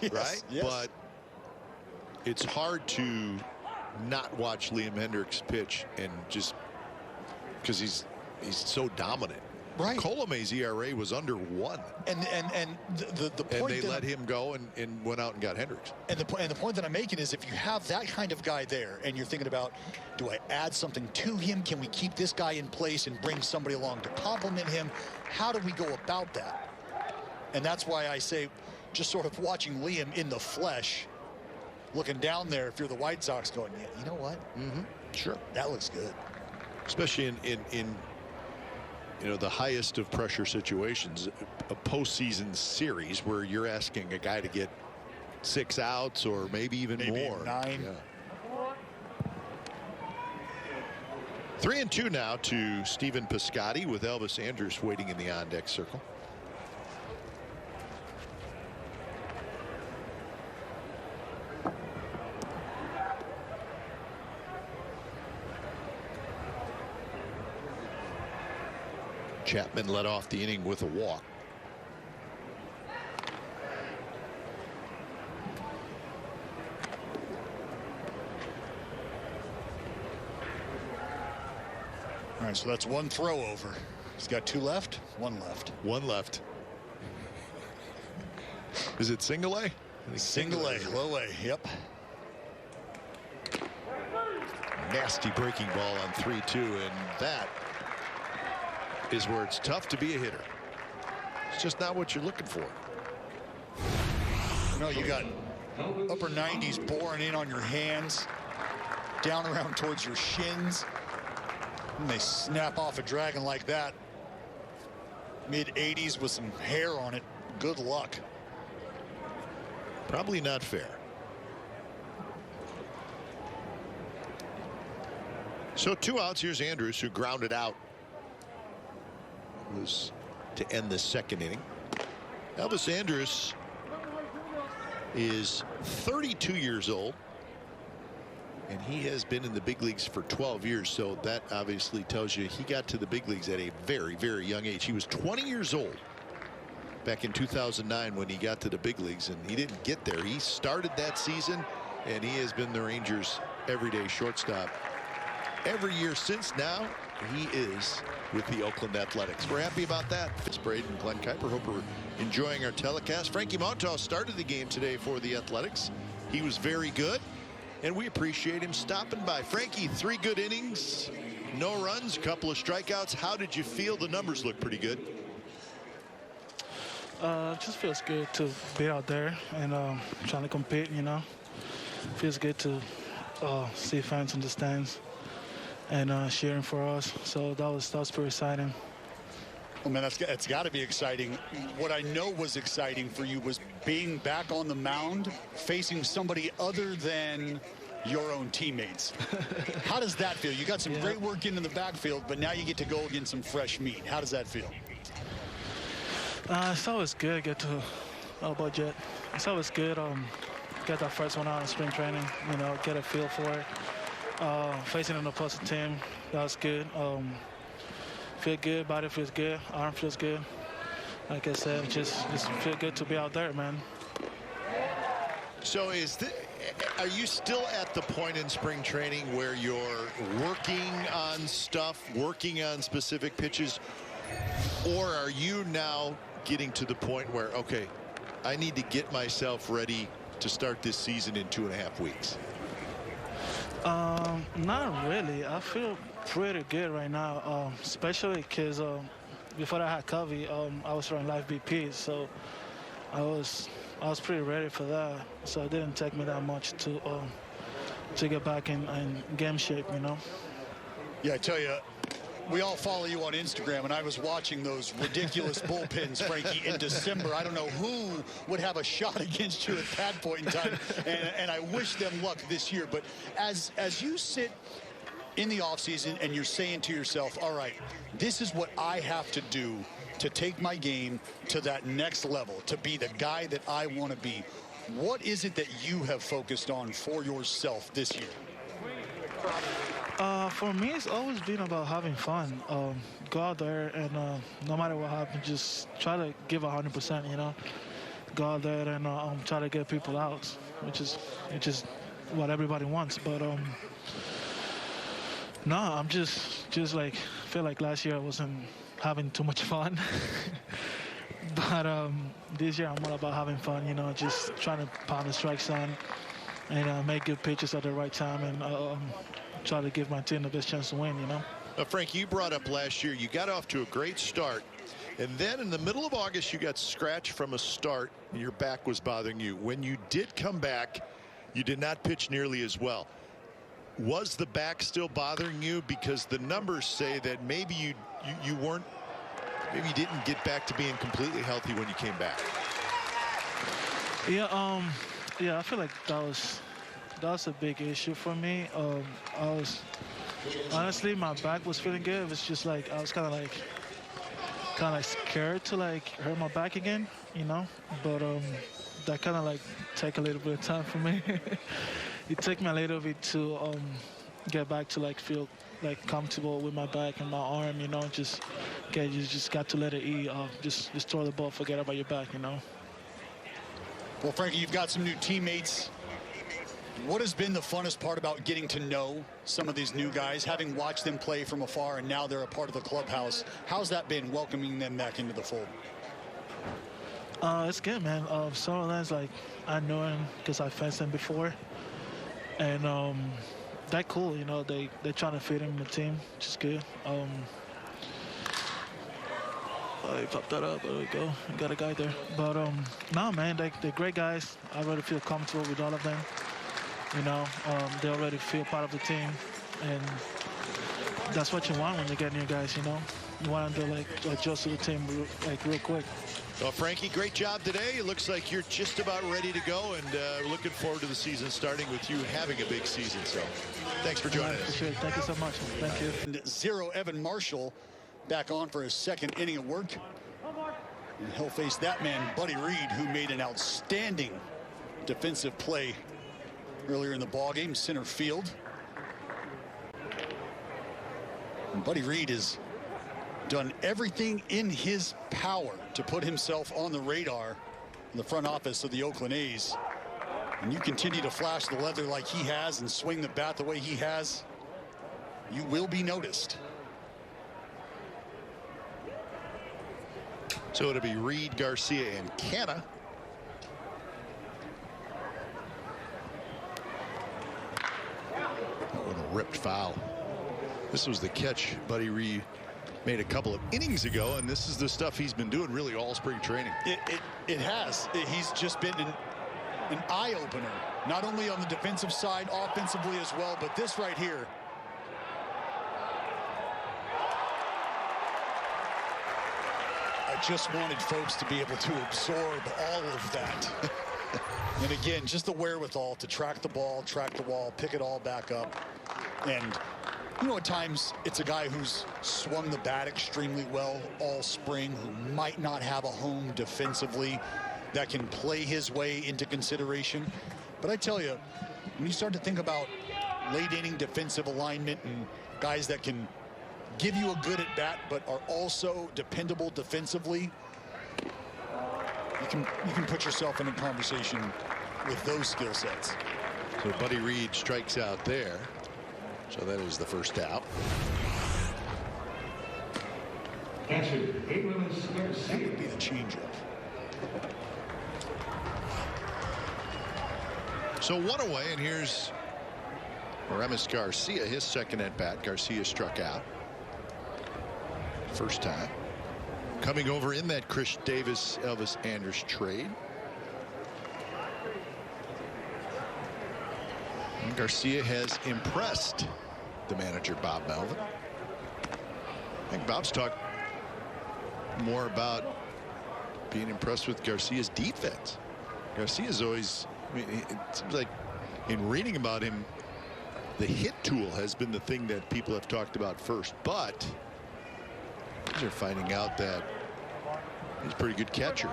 Yes, right. Yes. But it's hard to not watch Liam Hendriks pitch, and just because he's so dominant. Right. Colomé's ERA was under 1. And the point, and they let him go and went out and got Hendriks. And the point that I'm making is, if you have that kind of guy there and you're thinking about, do I add something to him? Can we keep this guy in place and bring somebody along to complement him? How do we go about that? And that's why I say, just sort of watching Liam in the flesh, looking down there, if you're the White Sox, going, yeah, you know what? Sure. That looks good. Especially in the highest of pressure situations, a postseason series where you're asking a guy to get 6 outs or maybe even more. 9. Yeah. 3-2 now to Stephen Piscotty, with Elvis Andrus waiting in the on-deck circle. Chapman led off the inning with a walk. All right, so that's 1 throw over. He's got 2 left, 1 left. 1 left. Is it single A? Single A, low A, yep. Nasty breaking ball on 3-2, and that is where it's tough to be a hitter. It's just not what you're looking for. No, you got upper 90s boring in on your hands, down around towards your shins. And they snap off a dragon like that. Mid 80s with some hair on it. Good luck. Probably not fair. So 2 outs. Here's Andrus, who grounded out. Was to end the 2nd inning. Elvis Andrus is 32 years old, and he has been in the big leagues for 12 years. So that obviously tells you he got to the big leagues at a very, very young age. He was 20 years old back in 2009 when he got to the big leagues, and he didn't get there. He started that season, and he has been the Rangers' everyday shortstop every year since. Now he is with the Oakland Athletics. We're happy about that. It's Braden and Glenn Kuiper. Hope we're enjoying our telecast. Frankie Montas started the game today for the Athletics. He was very good. and we appreciate him stopping by. Frankie, 3 good innings, no runs, a couple of strikeouts. How did you feel? The numbers look pretty good. Just feels good to be out there and trying to compete, you know. Feels good to see fans in the stands and cheering for us. So that was pretty exciting. Well, man, it's got to be exciting. What I know was exciting for you was being back on the mound, facing somebody other than your own teammates. How does that feel? You got some great work in the backfield, but now you get to go against some fresh meat. How does that feel? It's always good. Get to budget. It's always good. Get that first one out in spring training. You know, get a feel for it. Facing an opposing team, that was good. Feel good. Body feels good. Arm feels good. Like I said, just feel good to be out there, man. So are you still at the point in spring training where you're working on stuff, working on specific pitches, or are you now getting to the point where, okay, I need to get myself ready to start this season in 2.5 weeks? Not really. I feel pretty good right now, especially because before I had COVID, I was running live BP, so I was pretty ready for that. So it didn't take me that much to get back in game shape, you know. Yeah, I tell you, we all follow you on Instagram, and I was watching those ridiculous bullpens, Frankie, in December. I don't know who would have a shot against you at that point in time, and I wish them luck this year. But as you sit in the offseason and you're saying to yourself, all right, this is what I have to do to take my game to that next level, to be the guy that I want to be, what is it that you have focused on for yourself this year? For me, it's always been about having fun. Go out there and no matter what happens, just try to give 100%, you know. Go out there and try to get people out, which is what everybody wants. But no, I'm just like, feel like last year I wasn't having too much fun. But this year I'm all about having fun, you know, just trying to pound the strike zone and make good pitches at the right time and try to give my team the best chance to win, you know. Frank, you brought up last year, you got off to a great start, and then in the middle of August you got scratched from a start and your back was bothering you. When you did come back, you did not pitch nearly as well. Was the back still bothering you? Because the numbers say that maybe you didn't get back to being completely healthy when you came back. Yeah, I feel like that was a big issue for me. Honestly, my back was feeling good. It was just like I was kind of like scared to like hurt my back again, you know. But that kind of like take a little bit of time for me. It took me a little bit to get back to like feel like comfortable with my back and my arm, you know. You just got to let it eat. Just throw the ball, forget about your back, you know. Well, Frankie, you've got some new teammates. What has been the funnest part about getting to know some of these new guys, having watched them play from afar, and now they're a part of the clubhouse? How's that been, welcoming them back into the fold? It's good, man. Some of them, like, I know him because I faced him before. And they're cool, you know. They're trying to fit him in the team, which is good. He popped that up. There we go. Got a guy there. But no, man, they're great guys. I really feel comfortable with all of them. You know, they already feel part of the team, and that's what you want when you get new guys. You know, you want them to like adjust to the team real quick. Well, Frankie, great job today. It looks like you're just about ready to go, and looking forward to the season starting with you having a big season. So, thanks for joining us. Sure. Thank you so much. Thank you. And zero Evan Marshall back on for his second inning of work. And he'll face that man, Buddy Reed, who made an outstanding defensive play earlier in the ballgame, center field. And Buddy Reed has done everything in his power to put himself on the radar in the front office of the Oakland A's. And you continue to flash the leather like he has and swing the bat the way he has, you will be noticed. So it'll be Reed, Garcia, and Canna. ripped foul. This was the catch Buddy Reed made a couple of innings ago, and this is the stuff he's been doing really all spring training. It has. He's just been an eye-opener, not only on the defensive side, offensively as well, but this right here. I just wanted folks to be able to absorb all of that. And again, just the wherewithal to track the ball, track the wall, pick it all back up. And you know, at times it's a guy who's swung the bat extremely well all spring, who might not have a home defensively that can play his way into consideration. But I tell you, when you start to think about late inning defensive alignment and guys that can give you a good at bat but are also dependable defensively, you can put yourself in a conversation with those skill sets. So Buddy Reed strikes out there. So that is the first out. That would be the changeup. So one away, and here's Remis Garcia, his second at bat. Garcia struck out. First time. Coming over in that Chris Davis, Elvis Andrus trade. And Garcia has impressed the manager, Bob Melvin. I think Bob's talked more about being impressed with Garcia's defense. Garcia's always, I mean, it seems like in reading about him, the hit tool has been the thing that people have talked about first, but they're finding out that he's a pretty good catcher.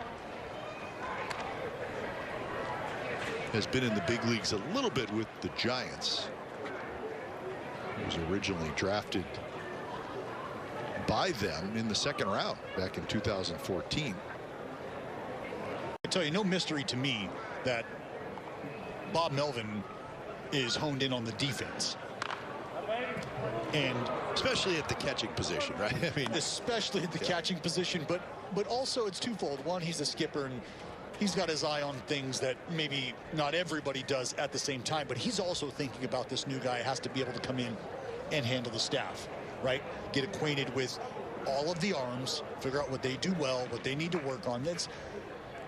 Has been in the big leagues a little bit with the Giants. He was originally drafted by them in the second round back in 2014. I tell you, no mystery to me that Bob Melvin is honed in on the defense. And especially at the catching position, right? I mean, especially at the catching position, but also it's twofold. One, he's a skipper and he's got his eye on things that maybe not everybody does at the same time, but he's also thinking about this new guy has to be able to come in and handle the staff, right? Get acquainted with all of the arms, figure out what they do well, what they need to work on.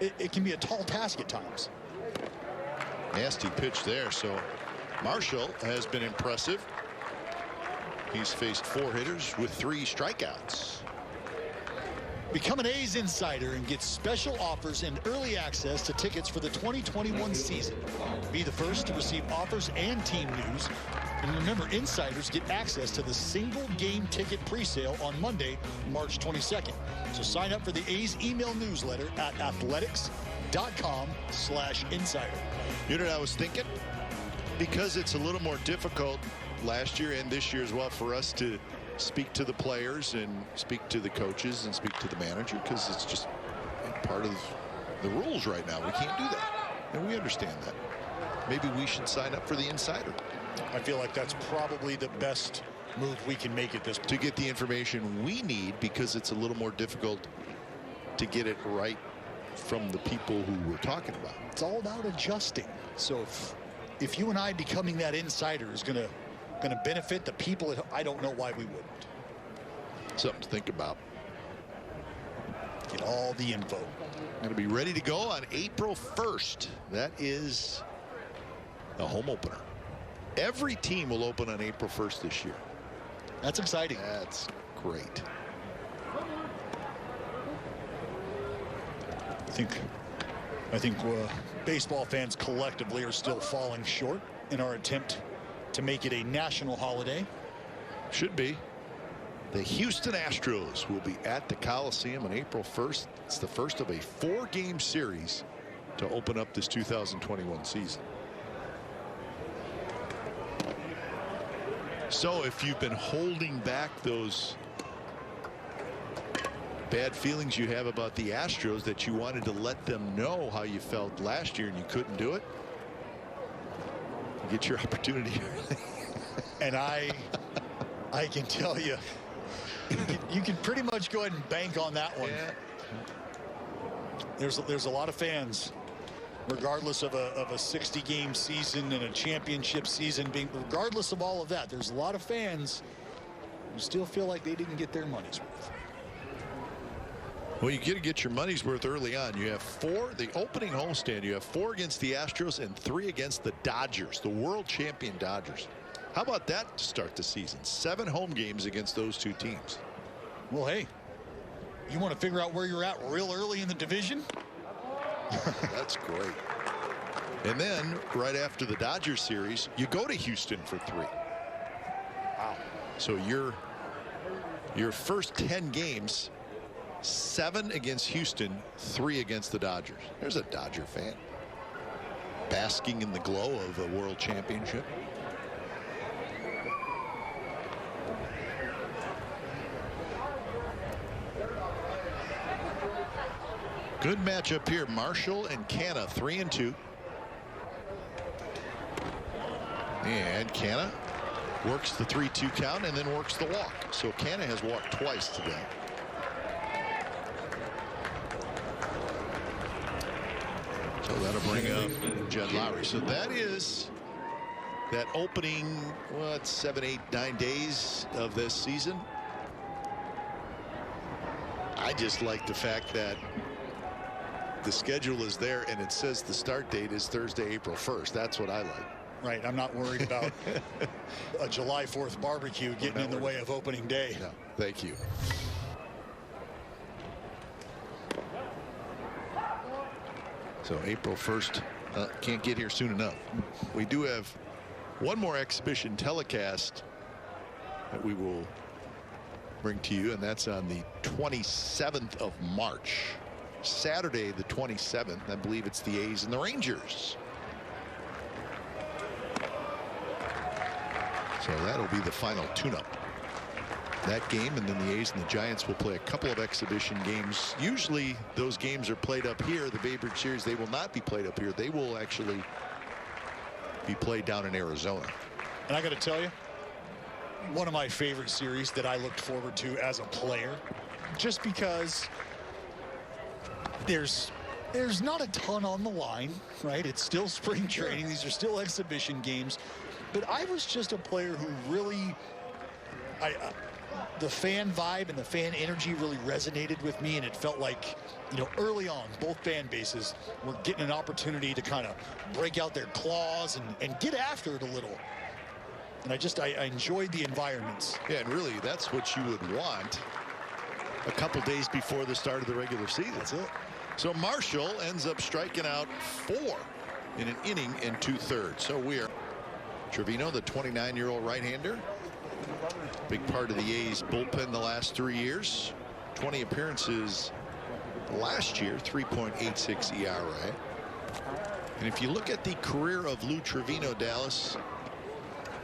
It can be a tall task at times. Nasty pitch there. So Marshall has been impressive. He's faced 4 hitters with 3 strikeouts. Become an A's insider and get special offers and early access to tickets for the 2021 season. Be the first to receive offers and team news. And remember, insiders get access to the single game ticket presale on Monday, March 22nd. So sign up for the A's email newsletter at athletics.com/insider. You know what I was thinking? Because it's a little more difficult last year and this year as well for us to speak to the players and speak to the coaches and speak to the manager, because it's just part of the rules right now. We can't do that, and we understand that. Maybe we should sign up for the insider. I feel like that's probably the best move we can make at this point. To get the information we need, because it's a little more difficult to get it right from the people who we're talking about. It's all about adjusting. So if you and I becoming that insider is going to benefit the people, I don't know why we wouldn't. Something to think about. Get all the info. Going to be ready to go on April 1st. That is a home opener. Every team will open on April 1st this year. That's exciting. That's great. I think baseball fans collectively are still falling short in our attempt to make it a national holiday. Should be. The Houston Astros will be at the Coliseum on April 1st. It's the first of a 4-game series to open up this 2021 season. So if you've been holding back those bad feelings you have about the Astros, that you wanted to let them know how you felt last year and you couldn't do it, you get your opportunity early. And I can tell you, you can pretty much go ahead and bank on that one. Yeah. There's a lot of fans regardless of a 60-game season and a championship season, regardless of all of that, there's a lot of fans who still feel like they didn't get their money's worth. Well, you got to get your money's worth early on. You have 4, the opening homestand, you have 4 against the Astros and 3 against the Dodgers, the world champion Dodgers. How about that to start the season? 7 home games against those 2 teams. Well, hey, you want to figure out where you're at real early in the division? That's great. And then right after the Dodgers series, you go to Houston for 3. Wow. So your first 10 games, 7 against Houston, 3 against the Dodgers. There's a Dodger fan basking in the glow of a world championship. Good matchup here. Marshall and Canna 3-2. And Canna works the 3-2 count and then works the walk. So Canna has walked twice today. So that'll bring up Jed Lowry. So that is that opening, what, 7, 8, 9 days of this season. I just like the fact that the schedule is there and it says the start date is Thursday, April 1st. That's what I like. Right. I'm not worried about a July 4th barbecue getting in the way of opening day. No, thank you. So April 1st can't get here soon enough. We do have one more exhibition telecast that we will bring to you, and that's on the 27th of March. Saturday the 27th. I believe it's the A's and the Rangers. So that'll be the final tune-up. That game, and then the A's and the Giants will play a couple of exhibition games. Usually those games are played up here. The Babe Ruth series, they will not be played up here. They will actually be played down in Arizona. And I got to tell you, one of my favorite series that I looked forward to as a player, just because there's not a ton on the line, right? It's still spring training. These are still exhibition games. But I was just a player who really, the fan vibe and the fan energy really resonated with me, and it felt like, you know, early on, both fan bases were getting an opportunity to kind of break out their claws and get after it a little. And I enjoyed the environments. Yeah, and really, that's what you would want a couple days before the start of the regular season. That's it. So Marshall ends up striking out 4 in an inning and 2/3. So we are Trevino, the 29-year-old right-hander, big part of the A's bullpen the last 3 years. 20 appearances last year, 3.86 ERA. And if you look at the career of Lou Trevino, Dallas,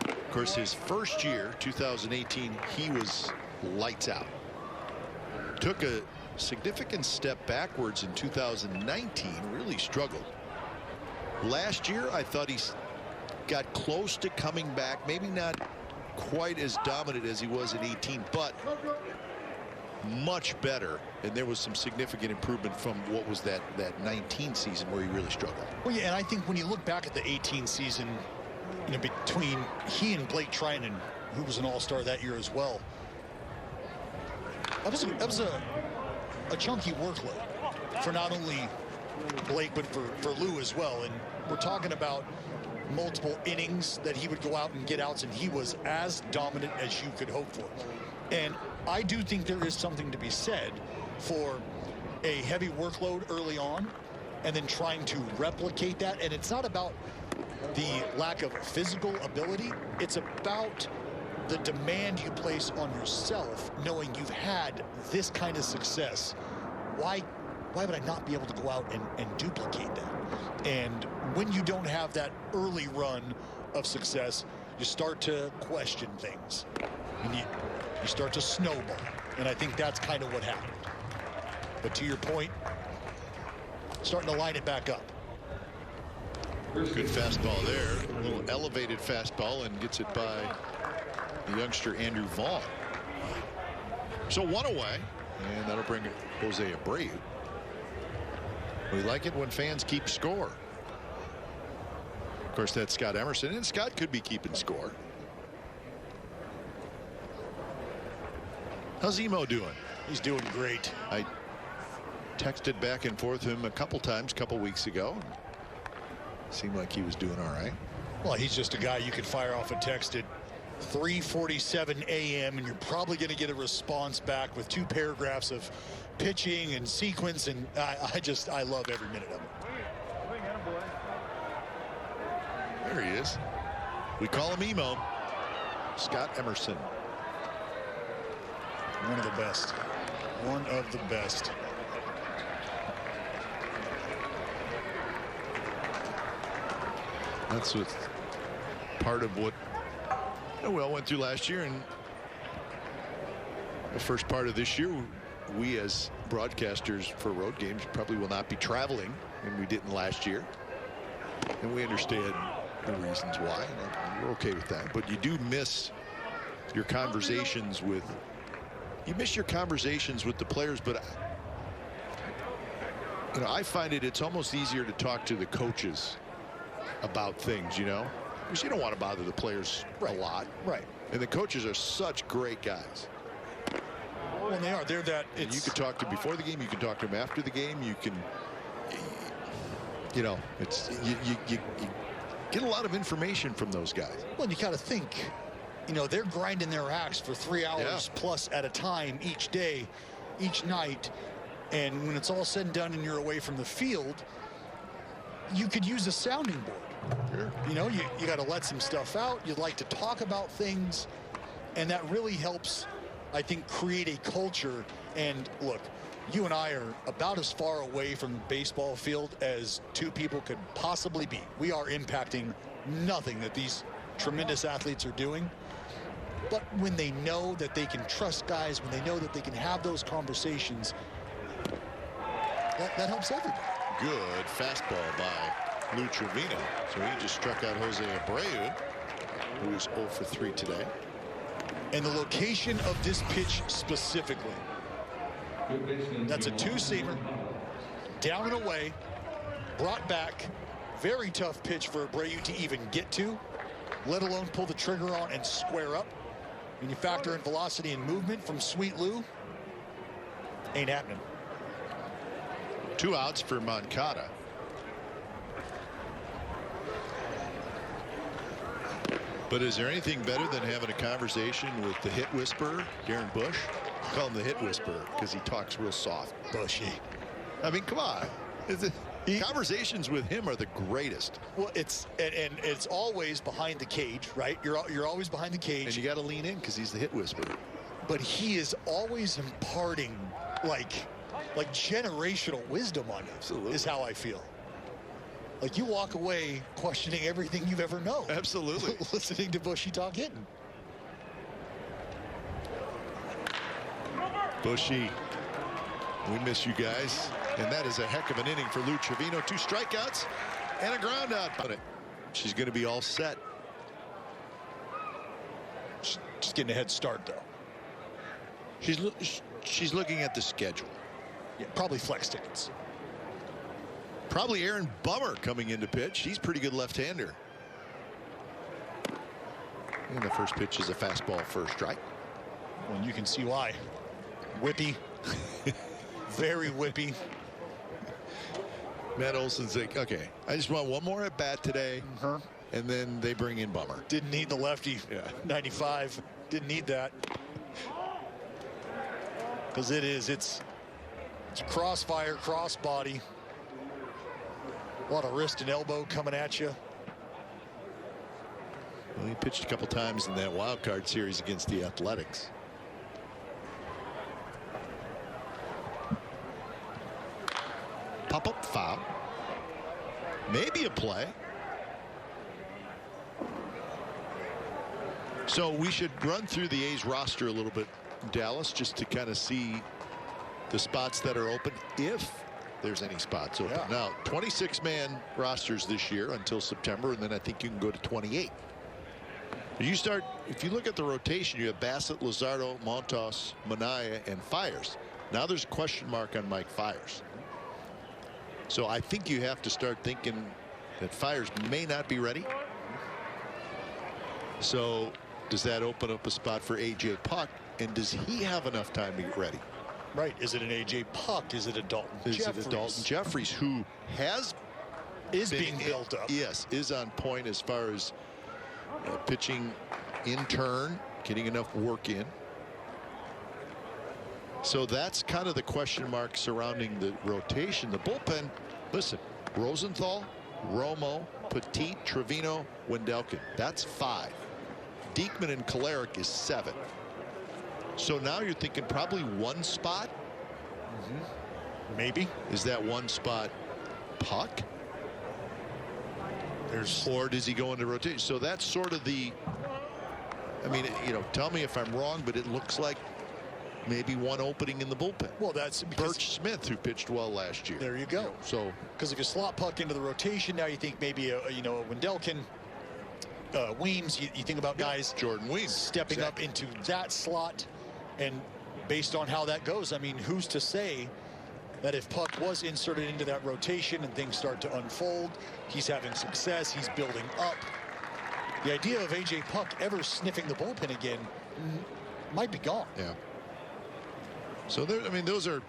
of course, his first year, 2018, he was lights out. Took a significant step backwards in 2019, really struggled. Last year, I thought he got close to coming back, maybe not quite as dominant as he was in 18, but much better. And there was some significant improvement from what was that 19 season where he really struggled. Well, yeah, and I think when you look back at the 18 season, you know, between he and Blake Trinan, who was an all-star that year as well, that was a chunky workload for not only Blake but for Lou as well. And we're talking about multiple innings that he would go out and get outs, and he was as dominant as you could hope for. And I do think there is something to be said for a heavy workload early on and then trying to replicate that. And it's not about the lack of physical ability. It's about the demand you place on yourself, knowing you've had this kind of success. Why would I not be able to go out and duplicate that? And when you don't have that early run of success, you start to question things. And you start to snowball. And I think that's kind of what happened. But to your point, starting to line it back up. Good fastball there. A little elevated fastball, and gets it by the youngster Andrew Vaughn. So 1 away, and that'll bring Jose Abreu. We like it when fans keep score. Of course, that's Scott Emerson, and Scott could be keeping score. How's Emo doing? He's doing great. I texted back and forth with him a couple times a couple weeks ago. Seemed like he was doing all right. Well, he's just a guy you can fire off a text at 3:47 a.m. and you're probably going to get a response back with 2 paragraphs of pitching and sequence, and I love every minute of it. There he is. We call him Emo. Scott Emerson. One of the best. One of the best. That's what part of what we all went through last year, and the first part of this year, we as broadcasters for road games probably will not be traveling, and we didn't last year, and we understand the reasons why, and we're okay with that. But you do miss your conversations with the players. But I find it's almost easier to talk to the coaches about things, because you don't want to bother the players a lot. Right. And the coaches are such great guys. Well, they are. They're that. And you can talk to them before the game. You can talk to them after the game. You can, you get a lot of information from those guys. Well, you got to think, they're grinding their axe for 3 hours plus at a time each day, each night. And when it's all said and done and you're away from the field, you could use a sounding board. Sure. You got to let some stuff out. You'd like to talk about things, and that really helps, I think, create a culture. And look, you and I are about as far away from the baseball field as 2 people could possibly be. We are impacting nothing that these tremendous athletes are doing. But when they know that they can trust guys, when they know that they can have those conversations, that helps everybody. Good fastball by Lou Trevino. So he just struck out Jose Abreu, who is 0 for 3 today. And the location of this pitch specifically, that's a 2-seamer, down and away, brought back. Very tough pitch for Abreu to even get to, let alone pull the trigger on and square up. When you factor in velocity and movement from Sweet Lou, ain't happening. 2 outs for Moncada. But is there anything better than having a conversation with the hit whisperer, Darren Bush? I call him the hit whisperer because he talks real soft. Bushy. I mean, come on. Conversations with him are the greatest. Well, it's always behind the cage, right? You're always behind the cage. And you got to lean in because he's the hit whisperer. But he is always imparting like generational wisdom on you. Absolutely. Is how I feel. Like you walk away questioning everything you've ever known. Absolutely. Listening to Bushy talk hitting. Bushy, we miss you guys. And that is a heck of an inning for Lou Trevino. 2 strikeouts and a ground out. She's going to be all set. Just getting a head start, though. She's looking at the schedule. Yeah, probably flex tickets. Probably Aaron Bummer coming into pitch. He's pretty good left-hander. And the first pitch is a fastball for a strike. Well, and you can see why. Whippy. Very whippy. Matt Olson's like, okay, I just want one more at bat today. And then they bring in Bummer. Didn't need the lefty. Yeah. 95. Didn't need that. Because it's crossfire, cross body. A lot of wrist and elbow coming at you. Well, he pitched a couple times in that wild card series against the Athletics. Pop-up foul. Maybe a play. So we should run through the A's roster a little bit, Dallas, just to kind of see the spots that are open, if there's any spots open. Yeah. Now, 26-man rosters this year until September, and then I think you can go to 28. If you look at the rotation, you have Bassett, Luzardo, Montas, Minaya, and Fires. Now there's a question mark on Mike Fires. So I think you have to start thinking that fires may not be ready. So does that open up a spot for A.J. Puck, and does he have enough time to get ready? Right. Is it an A.J. Puck? Is it a Dalton Jeffries? Is it a Dalton Jeffries, who is being built up? Yes, is on point as far as pitching in turn, getting enough work in. So that's kind of the question mark surrounding the rotation. The bullpen, listen, Rosenthal, Romo, Petit, Trevino, Wendelken. That's 5. Diekman and Kolarek is 7. So now you're thinking probably one spot. Maybe. Is that one spot Puck? Or does he go into rotation? So that's sort of the, I mean, you know, tell me if I'm wrong, but it looks like maybe one opening in the bullpen. Well, that's Birch Smith, who pitched well last year. There you go. So because if you slot Puck into the rotation, now you think maybe a Wendelken, Weems. You think about guys Jordan Weems stepping up into that slot, and based on how that goes, I mean, who's to say that if Puck was inserted into that rotation and things start to unfold, he's having success, he's building up. The idea of A.J. Puck ever sniffing the bullpen again might be gone. Yeah. So there, I mean, those are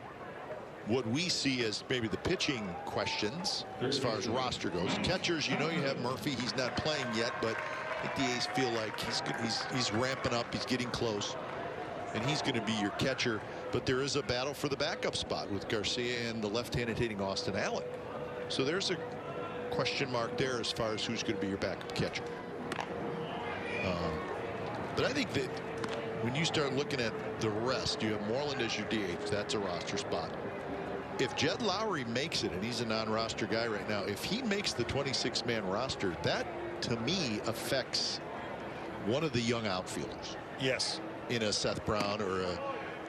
what we see as maybe the pitching questions as far as roster goes. Catchers, you know, you have Murphy. He's not playing yet, but I think the A's feel like he's ramping up. He's getting close, and he's going to be your catcher. But there is a battle for the backup spot with Garcia and the left-handed hitting Austin Allen. So there's a question mark there as far as who's going to be your backup catcher. But I think that when you start looking at the rest, you have Moreland as your DH. That's a roster spot. If Jed Lowry makes it, and he's a non-roster guy right now, if he makes the 26-man roster, that to me affects one of the young outfielders. Yes. In a Seth Brown or a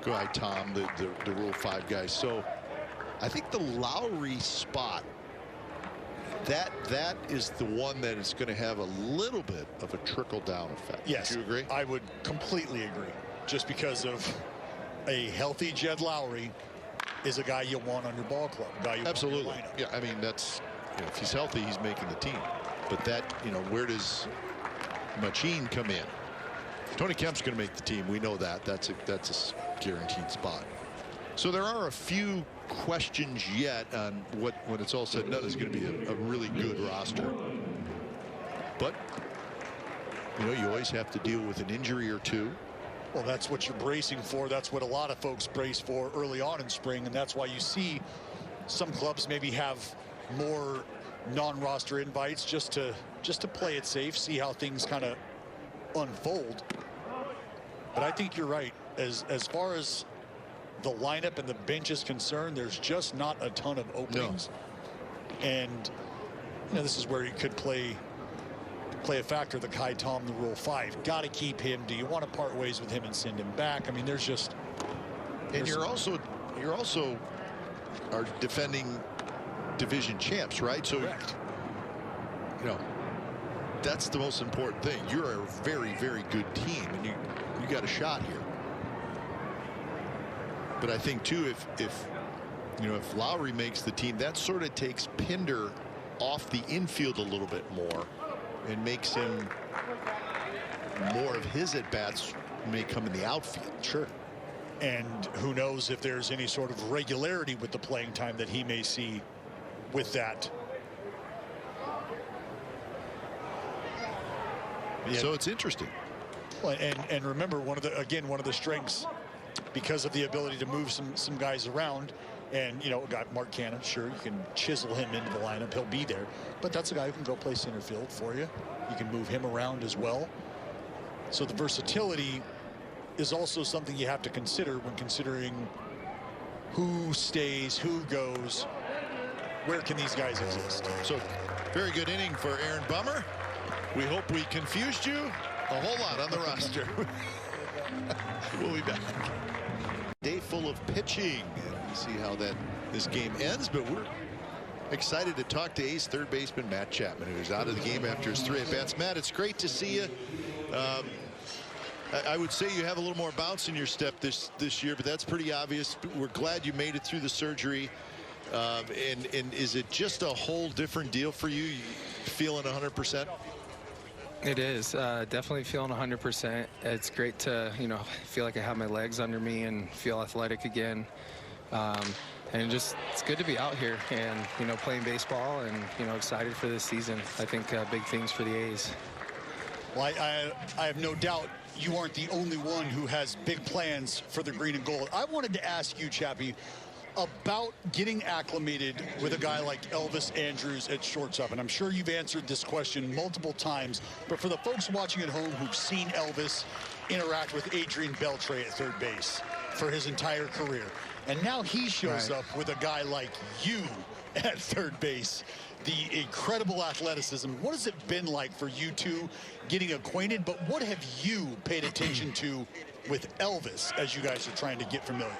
guy Tom, the Rule 5 guys. So I think the Lowry spot, that is the one that is going to have a little bit of a trickle-down effect. Yes. Would you agree? I would completely agree. Just because of a healthy Jed Lowry is a guy you want on your ball club. A guy you Absolutely. Want in your lineup. Yeah, I mean, that's, you know, if he's healthy, he's making the team. But that, you know, where does Machine come in? Tony Kemp's going to make the team. We know that. That's a guaranteed spot. So there are a few questions yet on what, when it's all said and done, is going to be a really good roster. But, you know, you always have to deal with an injury or two. Well, that's what you're bracing for. That's what a lot of folks brace for early on in spring, and that's why you see some clubs maybe have more non-roster invites just to play it safe, see how things kind of unfold. But I think you're right. As far as the lineup and the bench is concerned, there's just not a ton of openings. No. And you know, this is where you could play a factor, the Kai Tom, the Rule 5. Got to keep him. Do you want to part ways with him and send him back? I mean, there's just. And you're also are defending division champs, right? So, correct. You know, that's the most important thing. You're a very, very good team, and you got a shot here. But I think too, if Lowry makes the team, that sort of takes Pinder off the infield a little bit more and makes him more of his at-bats may come in the outfield. Sure. And who knows if there's any sort of regularity with the playing time that he may see with that. Yeah. So it's interesting. Well, and remember, one of the strengths, because of the ability to move some guys around, and you know, got Mark Cannon, sure, you can chisel him into the lineup, he'll be there, but that's a guy who can go play center field for you. You can move him around as well. So the versatility is also something you have to consider when considering who stays, who goes, where can these guys exist. So very good inning for Aaron Bummer. We hope we confused you a whole lot on the roster. We'll be back. Day full of pitching. We'll see how this game ends, but we're excited to talk to A's third baseman Matt Chapman, who's out of the game after his 3 at-bats. Matt, it's great to see you. I would say you have a little more bounce in your step this year, but that's pretty obvious. We're glad you made it through the surgery. And is it just a whole different deal for you? feeling 100%? It is definitely feeling 100%. It's great to, feel like I have my legs under me and feel athletic again. And just, it's good to be out here and, playing baseball and, excited for this season. I think big things for the A's. Well, I have no doubt you aren't the only one who has big plans for the green and gold. I wanted to ask you, Chappie, about getting acclimated with a guy like Elvis Andrus at shortstop. And I'm sure you've answered this question multiple times, but for the folks watching at home who've seen Elvis interact with Adrian Beltre at third base for his entire career, and now he shows up with a guy like you at third base, the incredible athleticism. What has it been like for you two getting acquainted, but what have you paid attention to with Elvis as you guys are trying to get familiar?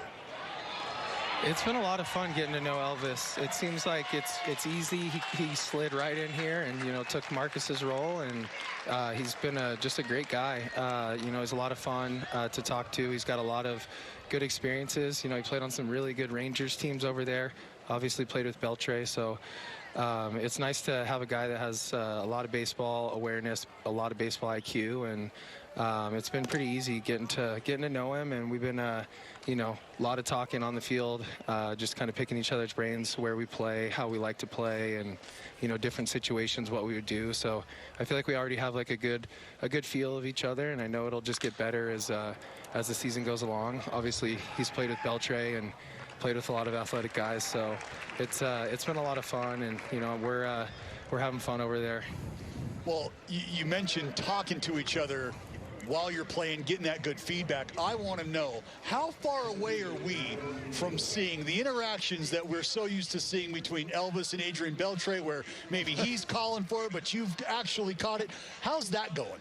It's been a lot of fun getting to know Elvis. It seems like it's easy. He slid right in here and, took Marcus's role, and he's been just a great guy. He's a lot of fun to talk to. He's got a lot of good experiences. He played on some really good Rangers teams over there. Obviously played with Beltre, so it's nice to have a guy that has a lot of baseball awareness, a lot of baseball IQ, and it's been pretty easy getting to know him. And we've been a lot of talking on the field, just kind of picking each other's brains, where we play, how we like to play, and different situations, what we would do. So I feel like we already have like a good feel of each other, and I know it'll just get better as the season goes along. Obviously he's played with Beltre and played with a lot of athletic guys, so it's been a lot of fun, and we're having fun over there. Well, you mentioned talking to each other while you're playing, getting that good feedback. I want to know, how far away are we from seeing the interactions that we're so used to seeing between Elvis and Adrian Beltre, where maybe he's calling for it, but you've actually caught it? How's that going?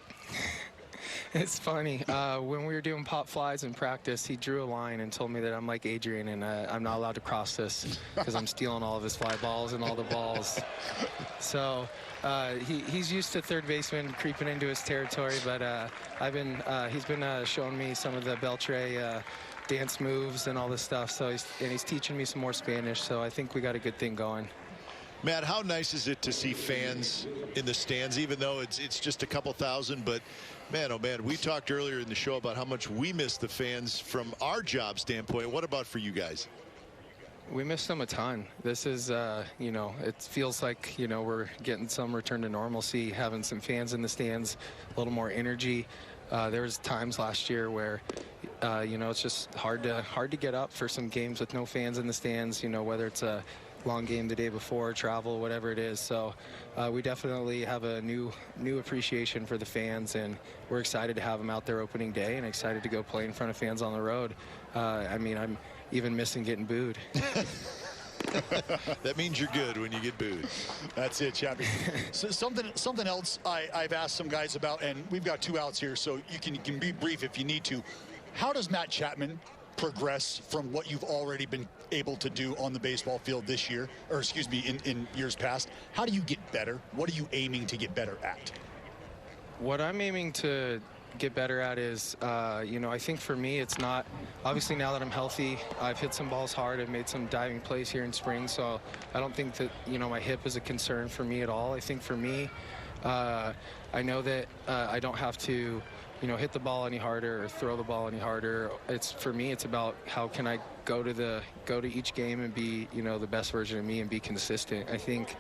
It's funny. When we were doing pop flies in practice, he drew a line and told me that I'm like Adrian, and I'm not allowed to cross this because I'm stealing all of his fly balls and all the balls. So he's used to third baseman creeping into his territory, but he's been showing me some of the Beltre dance moves and all this stuff. So he's teaching me some more Spanish. So I think we got a good thing going. Matt, how nice is it to see fans in the stands, even though it's just a couple thousand? But man, oh man, we talked earlier in the show about how much we miss the fans from our job standpoint. What about for you guys? We miss them a ton. This is, it feels like, we're getting some return to normalcy, having some fans in the stands, a little more energy. There was times last year where, it's just hard to get up for some games with no fans in the stands, whether it's a long game the day before, travel, whatever it is. So we definitely have a new appreciation for the fans, and we're excited to have them out there opening day and excited to go play in front of fans on the road. I'm even missing getting booed. That means you're good when you get booed. That's it, Chappie. So something else I've asked some guys about, and we've got 2 outs here, so you can be brief if you need to. How does Matt Chapman progress from what you've already been able to do on the baseball field this year, or excuse me, in years past? How do you get better? What are you aiming to get better at? What I'm aiming to get better at is, I think for me, it's not, obviously now that I'm healthy, I've hit some balls hard, I've made some diving plays here in spring, so I don't think that, my hip is a concern for me at all. I think for me, I know that I don't have to, hit the ball any harder or throw the ball any harder. For me, it's about how can I go to each game and be, the best version of me and be consistent. I think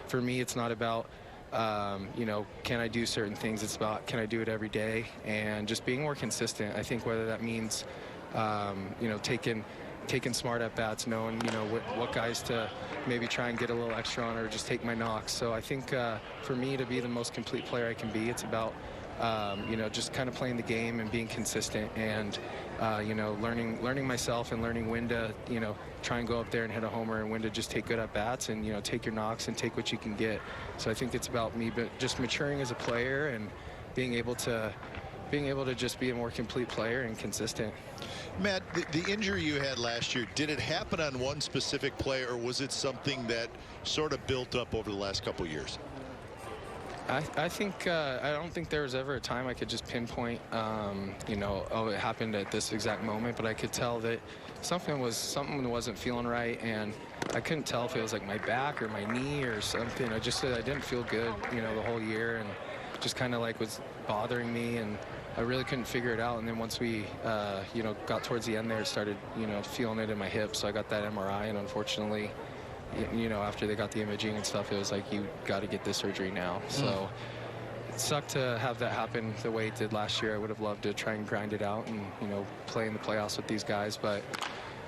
for me, it's not about, can I do certain things? It's about, can I do it every day? And just being more consistent. I think whether that means, taking smart at bats, knowing, what guys to maybe try and get a little extra on, or just take my knocks. So I think for me to be the most complete player I can be, it's about, just kind of playing the game and being consistent, and, learning myself and learning when to, try and go up there and hit a homer, and when to just take good at bats and, take your knocks and take what you can get. So I think it's about me, but just maturing as a player and being able to just be a more complete player and consistent. Matt, the injury you had last year, did it happen on one specific play, or was it something that sort of built up over the last couple of years? I think I don't think there was ever a time I could just pinpoint, you know, oh, it happened at this exact moment, but I could tell that something wasn't feeling right, and I couldn't tell if it was like my back or my knee or something. I didn't feel good, you know, the whole year, and just kind of like was bothering me, and I really couldn't figure it out. And then once we, you know, got towards the end there, started, you know, feeling it in my hip. So I got that MRI, and unfortunately, you know, after they got the imaging and stuff, it was like, you got to get this surgery now. So it sucked to have that happen the way it did last year. I would have loved to try and grind it out and, you know, play in the playoffs with these guys. But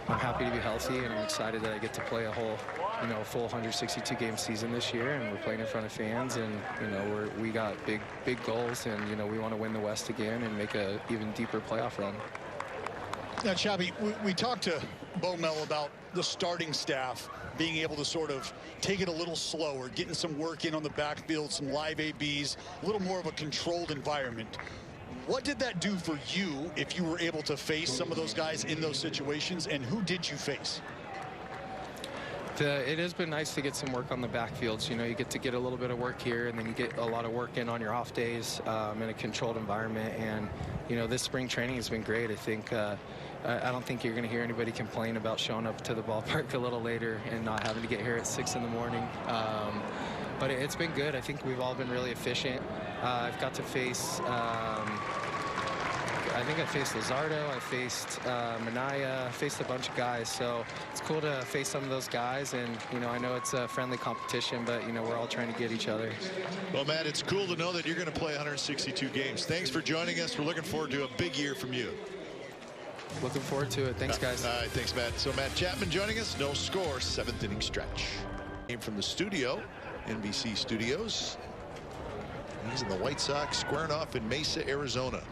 I'm happy to be healthy, and I'm excited that I get to play a whole, you know, full 162 game season this year, and we're playing in front of fans, and, you know, we got big goals, and, you know, we want to win the West again and make a even deeper playoff run. Now, Chappie, we talked to Bo Mel about the starting staff being able to sort of take it a little slower, getting some work in on the backfield, some live ABs, a little more of a controlled environment. What did that do for you if you were able to face some of those guys in those situations, and who did you face? It has been nice to get some work on the backfields. You know, you get to get a little bit of work here, and then you get a lot of work in on your off days in a controlled environment. And, you know, this spring training has been great. I think I don't think you're going to hear anybody complain about showing up to the ballpark a little later and not having to get here at 6 in the morning. But it's been good. I think we've all been really efficient. I've got to face, I think I faced Luzardo, I faced Minaya, I faced a bunch of guys. So it's cool to face some of those guys. And, you know, I know it's a friendly competition, but, you know, we're all trying to get each other. Well, Matt, it's cool to know that you're going to play 162 games. Thanks for joining us. We're looking forward to a big year from you. Looking forward to it. Thanks, guys. All right, thanks, Matt. So Matt Chapman joining us. No score, 7th inning stretch. Came from the studio, NBC Studios. He's in the White Sox, squaring off in Mesa, Arizona.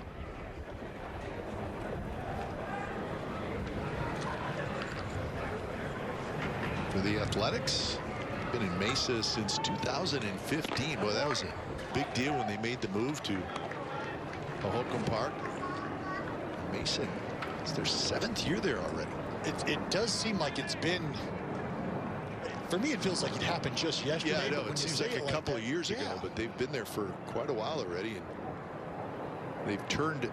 For the Athletics, been in Mesa since 2015. Boy, that was a big deal when they made the move to Hohokam Park. Mesa, it's their 7th year there already. It does seem like it's been, for me, it feels like it happened just yesterday. Yeah, I know. It seems like a couple of years ago, but they've been there for quite a while already, and they've turned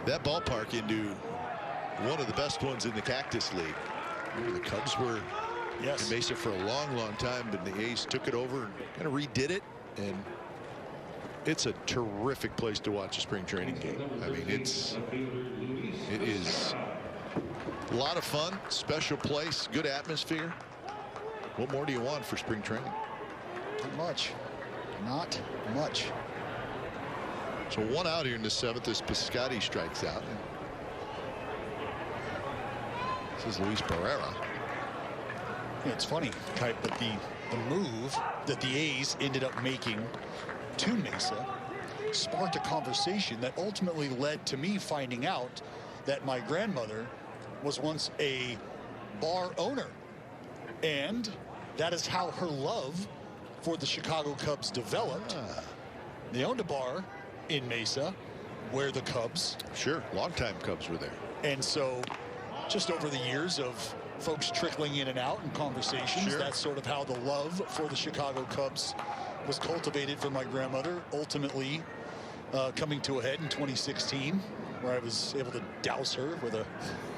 that ballpark into one of the best ones in the Cactus League. The Cubs were in Mesa for a long time, but the A's took it over and kind of redid it, and it's a terrific place to watch a spring training game. I mean, it is a lot of fun, special place, good atmosphere. What more do you want for spring training? Not much. Not much. So 1 out here in the 7th as Piscotty strikes out. This is Luis Barrera. Yeah, it's funny, Kite, but the move that the A's ended up making to Mesa sparked a conversation that ultimately led to me finding out that my grandmother was once a bar owner, and that is how her love for the Chicago Cubs developed. They owned a bar in Mesa where the Cubs, longtime Cubs were there, and so just over the years of folks trickling in and out in conversations, that's sort of how the love for the Chicago Cubs was cultivated for my grandmother, ultimately coming to a head in 2016, where I was able to douse her with a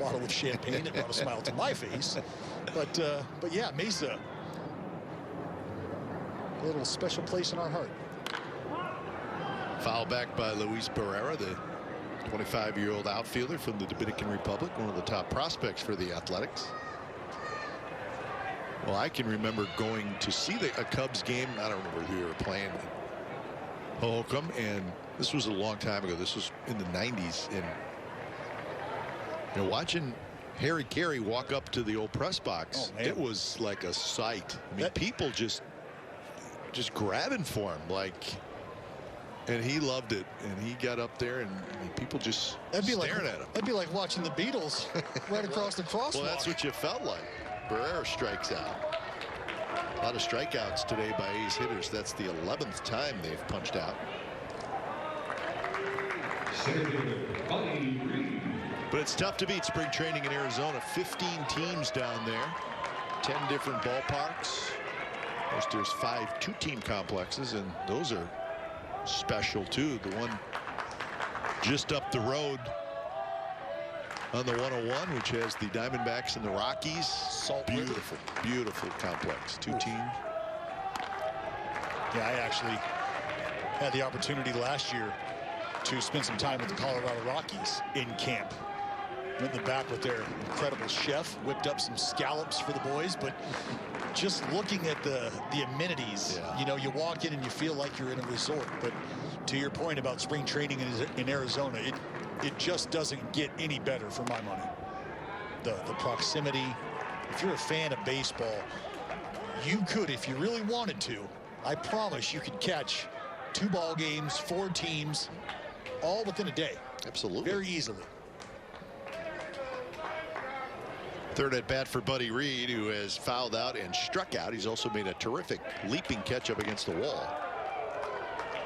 bottle of champagne that brought a smile to my face. But yeah, Mesa, a little special place in our heart. Foul back by Luis Barrera, the 25-year-old outfielder from the Dominican Republic, one of the top prospects for the Athletics. Well, I can remember going to see a Cubs game. I don't remember who they were playing in Hohokam, and this was a long time ago. This was in the 90s, and you know, watching Harry Carey walk up to the old press box, it was like a sight. I mean, people just grabbing for him, like. And he loved it, and he got up there, and people just staring at him. That'd be like watching the Beatles right across the crosswalk. Well, that's what you felt like. Barrera strikes out. A lot of strikeouts today by A's hitters. That's the 11th time they've punched out. But it's tough to beat spring training in Arizona. 15 teams down there, 10 different ballparks. Of course, there's 5 two-team complexes, and those are special too. The one just up the road on the 101, which has the Diamondbacks and the Rockies. Beautiful, beautiful complex. 2 teams. Yeah, I actually had the opportunity last year to spend some time with the Colorado Rockies in camp. Went in the back with their incredible chef, whipped up some scallops for the boys, but just looking at the amenities, you know, you walk in and you feel like you're in a resort. But to your point about spring training in Arizona, it just doesn't get any better for my money. The proximity. If you're a fan of baseball, you could, if you really wanted to, I promise you could catch 2 ball games, 4 teams, all within a day. Absolutely. Very easily. Third at bat for Buddy Reed, who has fouled out and struck out. He's also made a terrific leaping catch up against the wall.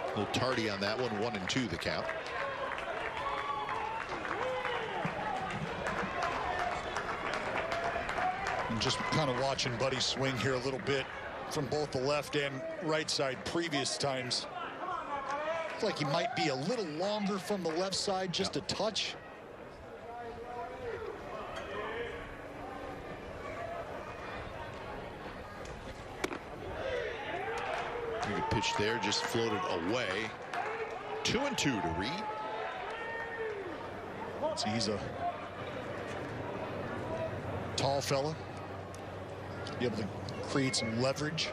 A little tardy on that one. 1-2 the count. And just kind of watching Buddy swing here a little bit from both the left and right side previous times. Looks like he might be a little longer from the left side, just a touch. Good pitch there, just floated away. 2-2 to Reed. So he's a tall fella. Be able to create some leverage.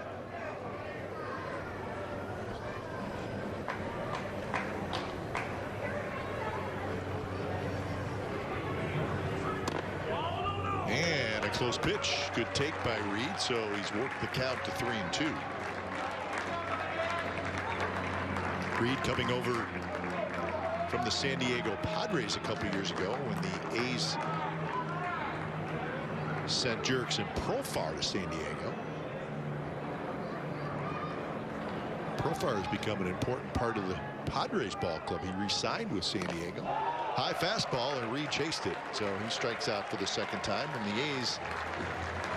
And a close pitch. Good take by Reed, so he's worked the count to 3-2. Reed coming over from the San Diego Padres a couple years ago when the A's sent Jurickson Profar to San Diego. Profar has become an important part of the Padres ball club. He re-signed with San Diego. High fastball, and Reed chased it. So he strikes out for the 2nd time, and the A's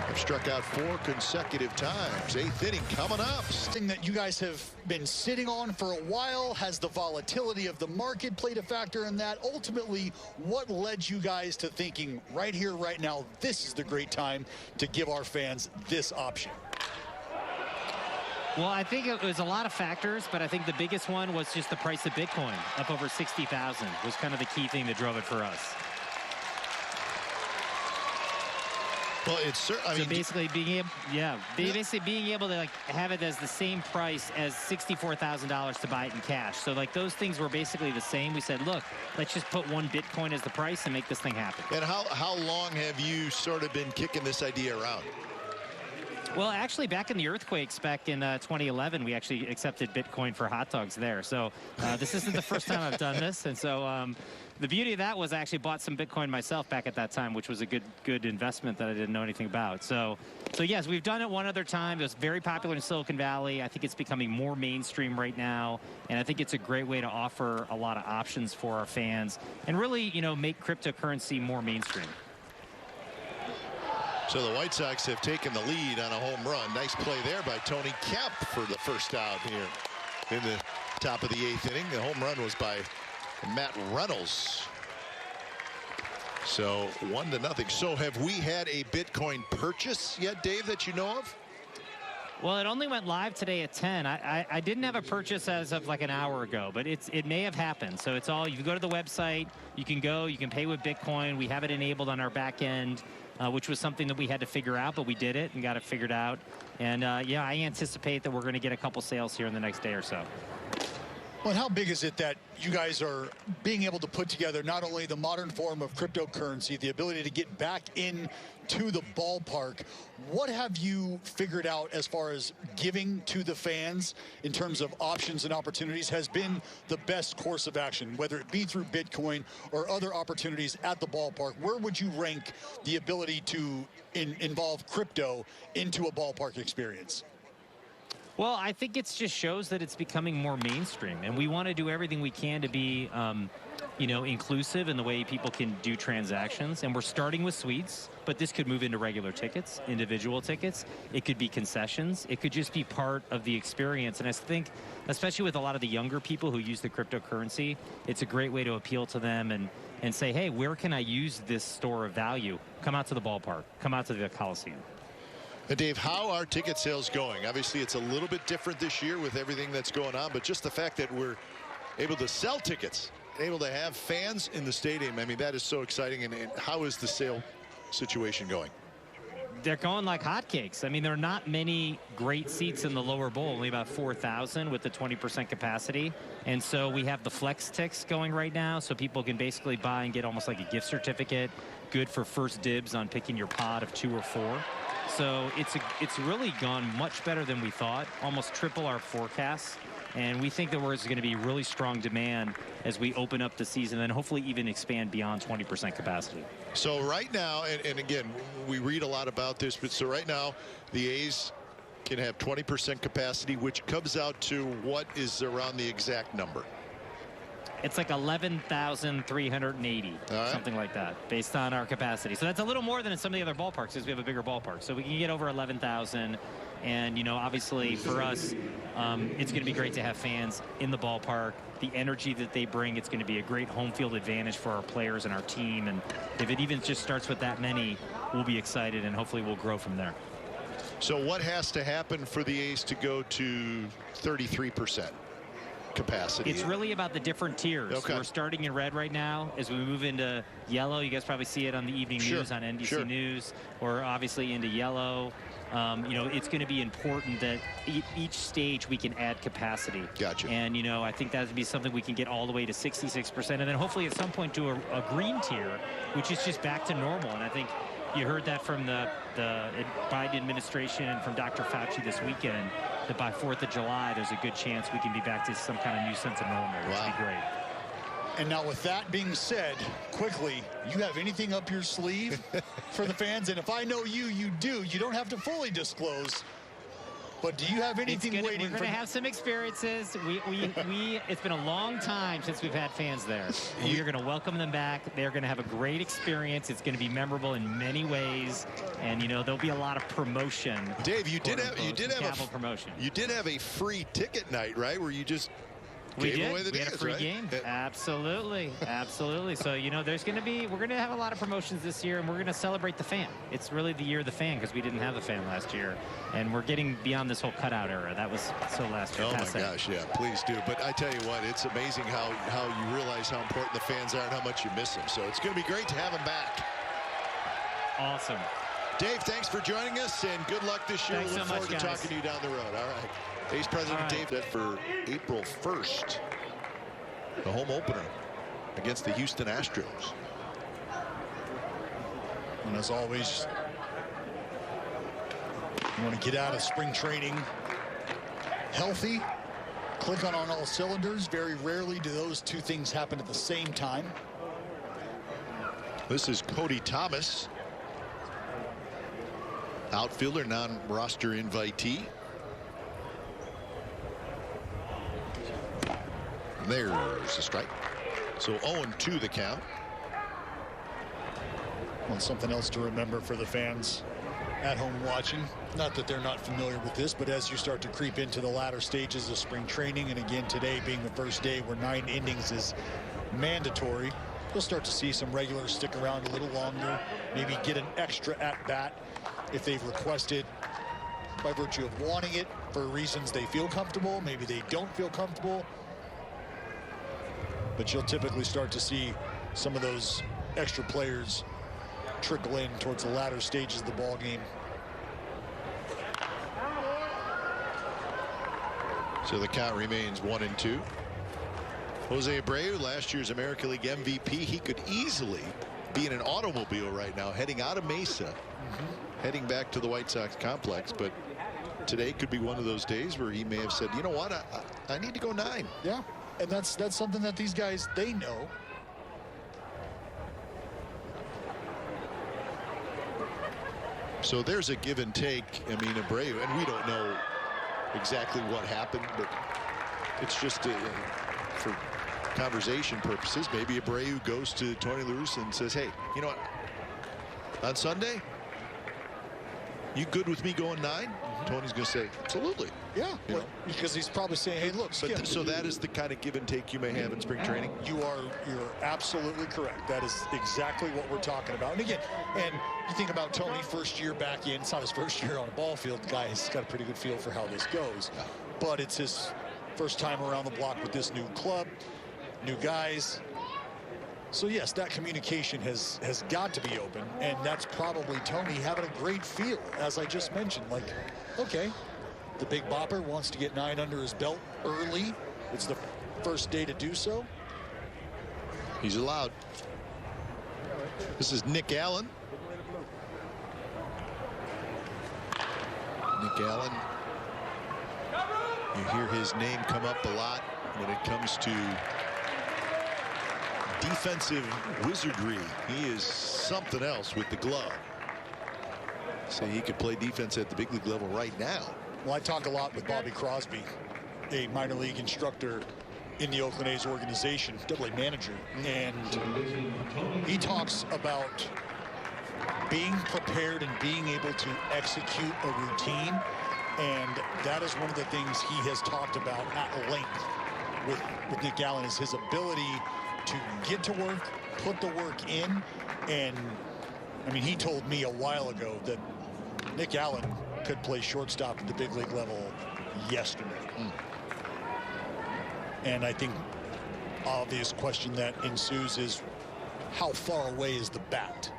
have struck out 4 consecutive times. 8th inning coming up. Thing that you guys have been sitting on for a while. Has the volatility of the market played a factor in that? Ultimately, what led you guys to thinking right here, right now, this is the great time to give our fans this option? Well, I think it was a lot of factors, but I think the biggest one was just the price of Bitcoin up over 60,000 was kind of the key thing that drove it for us. Well, it's I mean, so basically being able to like have it as the same price as $64,000 to buy it in cash. So like those things were basically the same. We said, look, let's just put 1 Bitcoin as the price and make this thing happen. And how long have you sort of been kicking this idea around? Well, actually, back in the earthquakes back in 2011, we actually accepted Bitcoin for hot dogs there. So this isn't the first time I've done this. And so the beauty of that was I actually bought some Bitcoin myself back at that time, which was a good investment that I didn't know anything about. So yes, we've done it one other time. It was very popular in Silicon Valley. I think it's becoming more mainstream right now. And I think it's a great way to offer a lot of options for our fans and really, you know, make cryptocurrency more mainstream. So the White Sox have taken the lead on a home run. Nice play there by Tony Kemp for the first out here in the top of the 8th inning. The home run was by Matt Reynolds. So 1-0. So have we had a Bitcoin purchase yet, Dave, that you know of? Well, it only went live today at 10. I didn't have a purchase as of like an hour ago, but it may have happened. So it's all, you go to the website, you can pay with Bitcoin. We have it enabled on our back end. Which was something that we had to figure out, but we did it and got it figured out. And yeah, I anticipate that we're going to get a couple sales here in the next day or so. Well, and how big is it that you guys are being able to put together not only the modern form of cryptocurrency, the ability to get back into the ballpark? What have you figured out as far as giving to the fans in terms of options and opportunities has been the best course of action, whether it be through Bitcoin or other opportunities at the ballpark? Where would you rank the ability to involve crypto into a ballpark experience? Well, I think it just shows that it's becoming more mainstream, and we want to do everything we can to be inclusive in the way people can do transactions. And we're starting with suites, but this could move into regular tickets, individual tickets. It could be concessions. It could just be part of the experience. And I think, especially with a lot of the younger people who use the cryptocurrency, it's a great way to appeal to them and say, hey, where can I use this store of value? Come out to the ballpark. Come out to the Coliseum. And Dave, how are ticket sales going? Obviously, it's a little bit different this year with everything that's going on, but just the fact that we're able to sell tickets, able to have fans in the stadium, I mean, that is so exciting. And how is the sale situation going? They're going like hotcakes. I mean, there are not many great seats in the lower bowl, only about 4,000 with the 20% capacity. And so we have the flex ticks going right now, so people can basically buy and get almost like a gift certificate, good for first dibs on picking your pod of 2 or 4. So it's really gone much better than we thought, almost triple our forecasts. And we think that there's going to be really strong demand as we open up the season and hopefully even expand beyond 20% capacity. So right now, and again, we read a lot about this, but so right now the A's can have 20% capacity, which comes out to what is around the exact number? It's like 11,380, something like that, based on our capacity. So that's a little more than in some of the other ballparks, because we have a bigger ballpark. So we can get over 11,000. And, obviously for us, it's going to be great to have fans in the ballpark. The energy that they bring, it's going to be a great home field advantage for our players and our team. And if it even just starts with that many, we'll be excited, and hopefully we'll grow from there. So what has to happen for the A's to go to 33% capacity? It's really about the different tiers. Okay. We're starting in red right now. As we move into yellow, you guys probably see it on the evening news on NBC News, or obviously into yellow. It's going to be important that each stage we can add capacity. Gotcha. And, I think that would be something we can get all the way to 66%. And then hopefully at some point to a green tier, which is just back to normal. And I think you heard that from the Biden administration and from Dr. Fauci this weekend, that by 4th of July, there's a good chance we can be back to some kind of new sense of normal, which would be great. And now with that being said, quickly, you have anything up your sleeve for the fans? And if I know you do. You don't have to fully disclose. But do you have anything waiting? We're going to have some experiences. It's been a long time since we've had fans there. We're going to welcome them back. They're going to have a great experience. It's going to be memorable in many ways. And, there'll be a lot of promotion. Dave, you did have promotion. You did have a free ticket night, right? Where you just We did. we had a free game. Absolutely. Absolutely. So, we're going to have a lot of promotions this year, and we're going to celebrate the fan. It's really the year of the fan, because we didn't have the fan last year. And we're getting beyond this whole cutout era. That was so last year. Oh, my gosh, yeah, please do. But I tell you what, it's amazing how you realize how important the fans are and how much you miss them. So it's going to be great to have them back. Awesome. Dave, thanks for joining us, and good luck this year. Thanks we look so much, forward to talking to you down the road. All right. A's President Dave, that for April 1st, the home opener against the Houston Astros. And as always, you want to get out of spring training healthy, click on all cylinders. Very rarely do those two things happen at the same time. This is Cody Thomas, outfielder, non-roster invitee. There's a strike. So 0-2 the count. Well, something else to remember for the fans at home watching. Not that they're not familiar with this, but as you start to creep into the latter stages of spring training, and again today being the first day where 9 innings is mandatory, you'll start to see some regulars stick around a little longer, maybe get an extra at-bat if they've requested by virtue of wanting it for reasons they feel comfortable. Maybe they don't feel comfortable. But you'll typically start to see some of those extra players trickle in towards the latter stages of the ball game. So the count remains 1-2. Jose Abreu, last year's American League MVP, he could easily be in an automobile right now heading out of Mesa, heading back to the White Sox complex. But today could be one of those days where he may have said, you know what, I need to go 9. Yeah. And that's something that these guys, they know. So there's a give and take. I mean, Abreu, and we don't know exactly what happened, but it's just for conversation purposes, maybe Abreu goes to Tony La Russa and says, hey, you know what, on Sunday, you good with me going 9? Tony's going to say, absolutely. Yeah, because he's probably saying, hey, look, Skip. So that is the kind of give and take you may have in spring training? You're absolutely correct. That is exactly what we're talking about. And again, and you think about Tony, first year back in, it's not his first year on a ball field. The guy has got a pretty good feel for how this goes. But it's his first time around the block with this new club, new guys. So yes, that communication has got to be open, and that's probably Tony having a great feel, as I just mentioned. Like, okay, the big bopper wants to get 9 under his belt early. It's the first day to do so. He's allowed. This is Nick Allen. Nick Allen. You hear his name come up a lot when it comes to defensive wizardry. He is something else with the glove. Say he could play defense at the big league level right now. Well, I talk a lot with Bobby Crosby, a minor league instructor in the Oakland A's organization, AA manager, and he talks about being prepared and being able to execute a routine, and that is one of the things he has talked about at length with Nick Allen, is his ability to get to work, put the work in. And I mean, he told me a while ago that Nick Allen could play shortstop at the big league level yesterday. And I think obvious question that ensues is, how far away is the bat?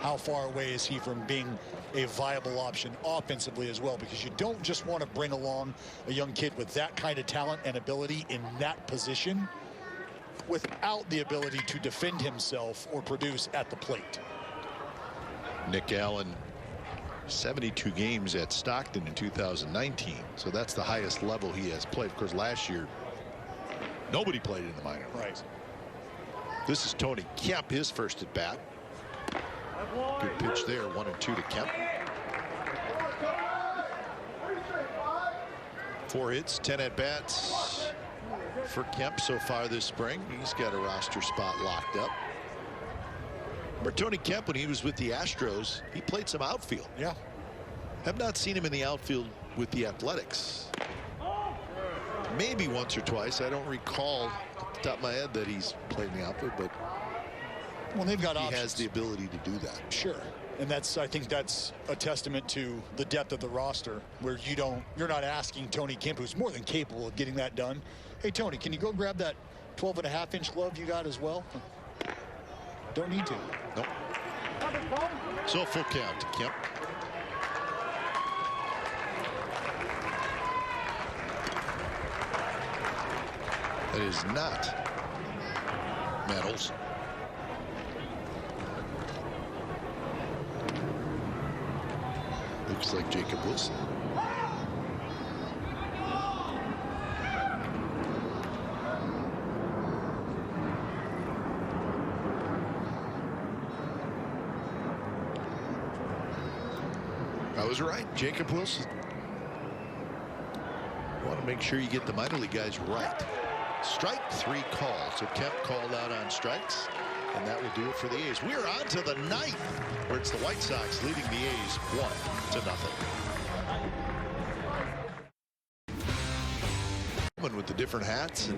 How far away is he from being a viable option offensively as well? Because you don't just want to bring along a young kid with that kind of talent and ability in that position without the ability to defend himself or produce at the plate. Nick Allen, 72 games at Stockton in 2019. So that's the highest level he has played. Of course, last year, nobody played in the minor. Right. This is Tony Kemp, his first at bat. Good pitch there, 1-2 to Kemp. 4 hits, 10 at bats for Kemp so far this spring. He's got a roster spot locked up. Remember Tony Kemp, when he was with the Astros, he played some outfield. Yeah. Have not seen him in the outfield with the Athletics. Maybe once or twice. I don't recall off the top of my head that he's played in the outfield, but Well, they've got options. He has the ability to do that. Sure. And I think that's a testament to the depth of the roster, where you're not asking Tony Kemp, who's more than capable of getting that done. Hey, Tony, can you go grab that 12.5-inch glove you got as well? Don't need to. Nope. So full count to Kemp. That is not Matt Olson. Looks like Jacob Wilson. I was right, Jacob Wilson. You want to make sure you get the minor league guys right. Strike 3 called. So Kemp called out on strikes, and that will do it for the A's. We are on to the 9th, where it's the White Sox leading the A's 1-0. With the different hats.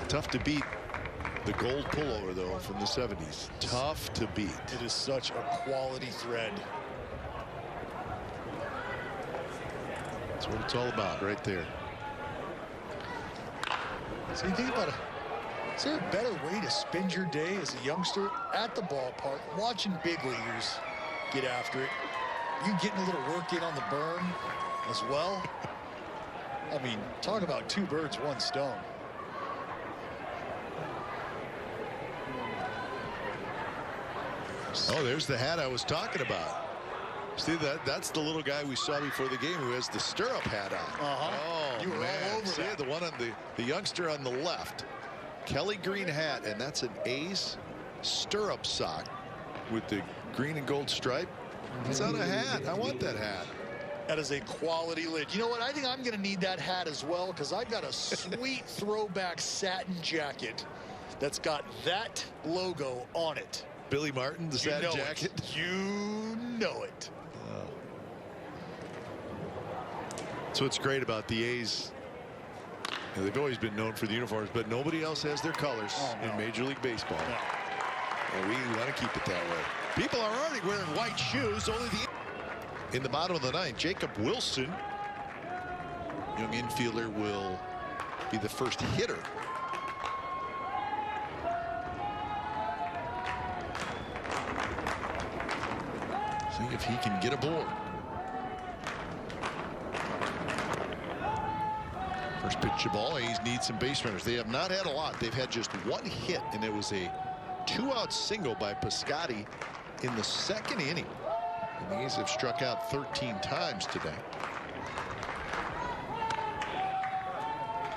Tough to beat the gold pullover, though, from the 70s. Tough to beat. It is such a quality thread. That's what it's all about right there. So you think about it. Is there a better way to spend your day as a youngster at the ballpark, watching big leaguers get after it? You getting a little work in on the burn as well? I mean, talk about 2 birds, 1 stone. Oh, there's the hat I was talking about. See, that's the little guy we saw before the game who has the stirrup hat on. Oh, you were man. all over See, that. the one on the youngster on the left. Kelly green hat, and that's an A's stirrup sock with the green and gold stripe. It's on a hat. I want that hat. That is a quality lid. You know what? I think I'm going to need that hat as well, because I've got a sweet throwback satin jacket that's got that logo on it. Billy Martin, the satin jacket. You know it. So what's great about the A's, you know, they've always been known for the uniforms, but nobody else has their colors in Major League Baseball. No. And we want to keep it that way. People are already wearing white shoes. Only in the bottom of the ninth, Jacob Wilson, young infielder, will be the first hitter. See if he can get aboard. First pitch of ball. A's need some base runners. They have not had a lot. They've had just one hit, and it was a 2-out single by Piscotty in the second inning. And the A's have struck out 13 times today.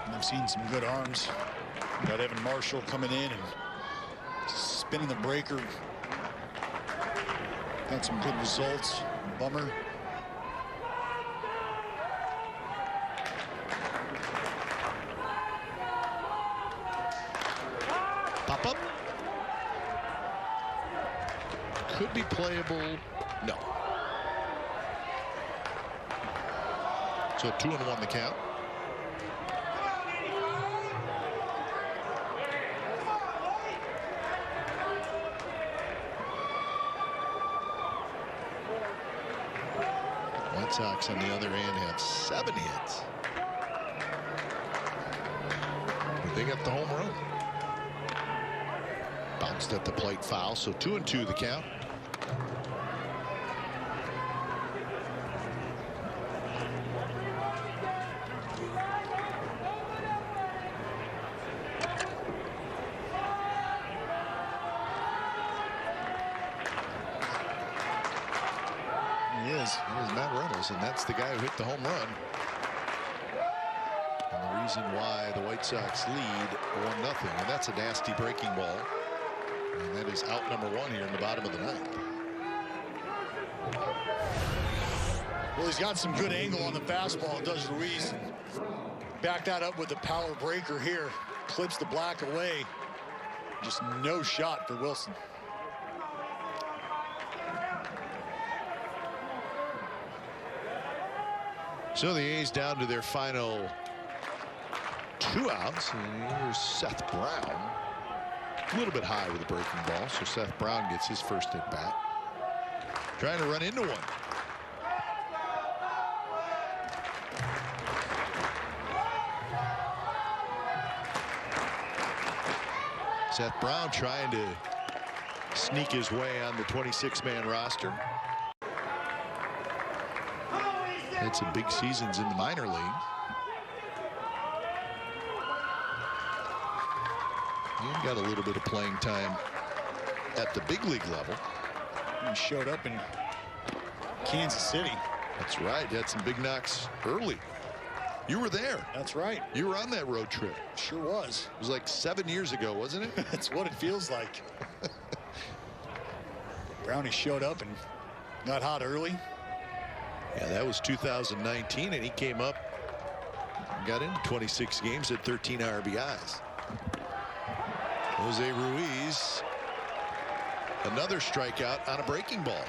And I've seen some good arms. Got Evan Marshall coming in and spinning the breaker. Got some good results. Bummer. Pop up. Could be playable. No. So 2-1 the count. White Sox on the other hand have 7 hits. But they got the home run. Bounced at the plate, foul, so 2-2 the count. Here's Matt Reynolds, and that's the guy who hit the home run. And the reason why the White Sox lead 1-0, and that's a nasty breaking ball. And that is out number 1 here in the bottom of the ninth. Well, he's got some good angle on the fastball, does Ruiz. Back that up with the power breaker here. Clips the black away. Just no shot for Wilson. So the A's down to their final 2 outs. And here's Seth Brown. A little bit high with the breaking ball, so Seth Brown gets his first at bat. Trying to run into one. Seth Brown trying to sneak his way on the 26-man roster. Had some big seasons in the minor league. And got a little bit of playing time at the big league level. He showed up in Kansas City. That's right. He had some big knocks early. You were there. That's right. You were on that road trip. Sure was. It was like 7 years ago, wasn't it? That's what it feels like. Brownie showed up and got hot early. Yeah, that was 2019, and he came up and got into 26 games at 13 RBIs. Jose Ruiz, another strikeout on a breaking ball.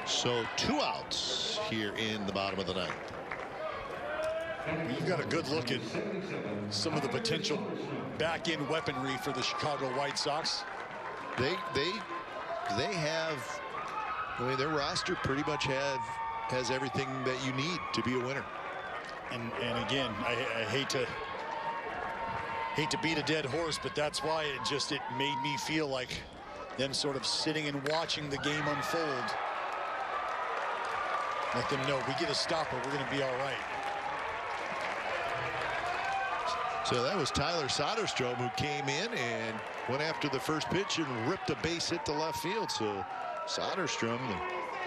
So 2 outs here in the bottom of the ninth. You've got a good look at some of the potential back-end weaponry for the Chicago White Sox. They have, I mean, their roster pretty much has everything that you need to be a winner. And again, I hate to beat a dead horse, but that's why it made me feel like them sort of sitting and watching the game unfold. Let them know we get a stopper, we're going to be all right. So that was Tyler Soderstrom, who came in and went after the first pitch and ripped a base hit to left field. So Soderstrom, the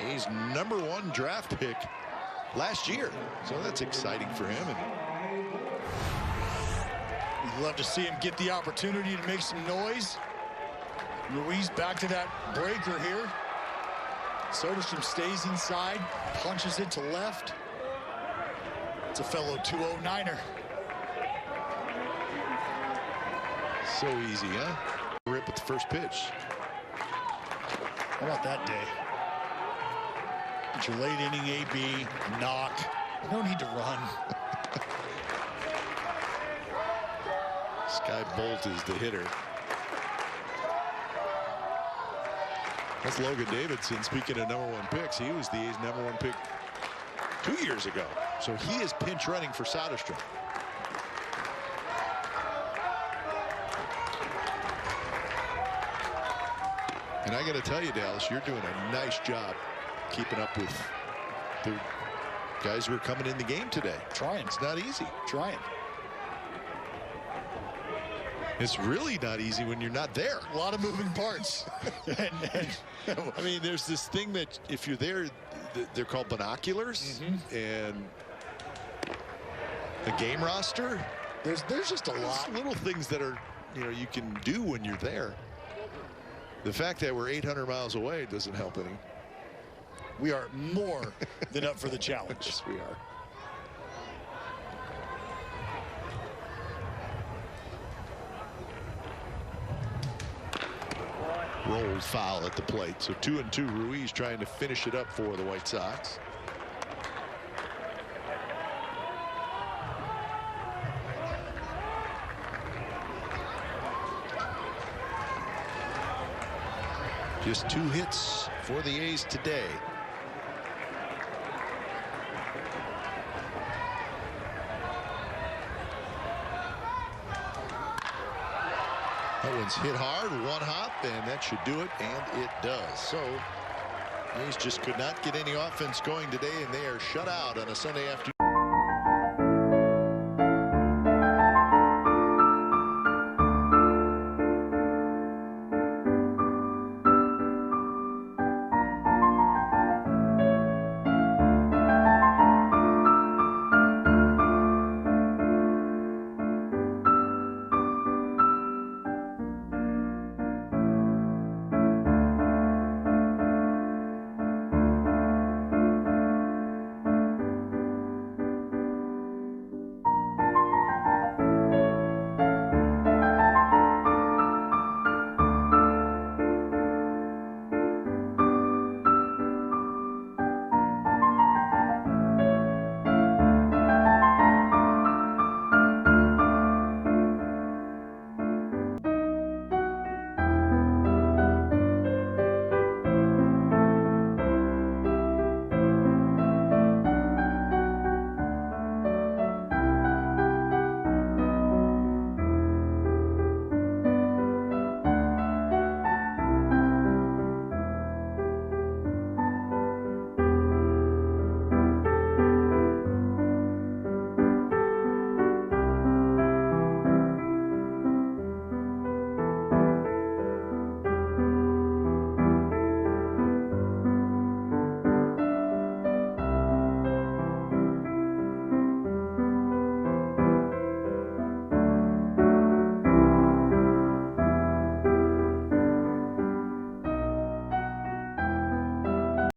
A's #1 draft pick last year. So that's exciting for him. And we'd love to see him get the opportunity to make some noise. Ruiz back to that breaker here. Soderstrom stays inside, punches it to left. It's a fellow 209er. So easy, huh? Rip at the first pitch. How about that day? It's your late inning AB, knock. No need to run. Sky Bolt is the hitter. That's Logan Davidson. Speaking of #1 picks, he was the A's #1 pick 2 years ago. So he is pinch running for Soderstrom. And I got to tell you, Dallas, you're doing a nice job keeping up with the guys who are coming in the game today. Trying. It's not easy. Trying. It's really not easy when you're not there. A lot of moving parts. I mean, there's this thing that if you're there, they're called binoculars, and the game roster. There's just a lot. There's little things that are, you can do when you're there. The fact that we're 800 miles away doesn't help any. We are more than up for the challenge. Yes, we are. Rolled foul at the plate. So 2-2. Ruiz trying to finish it up for the White Sox. Just 2 hits for the A's today. That one's hit hard, 1 hop, and that should do it, and it does. So A's just could not get any offense going today, and they are shut out on a Sunday afternoon.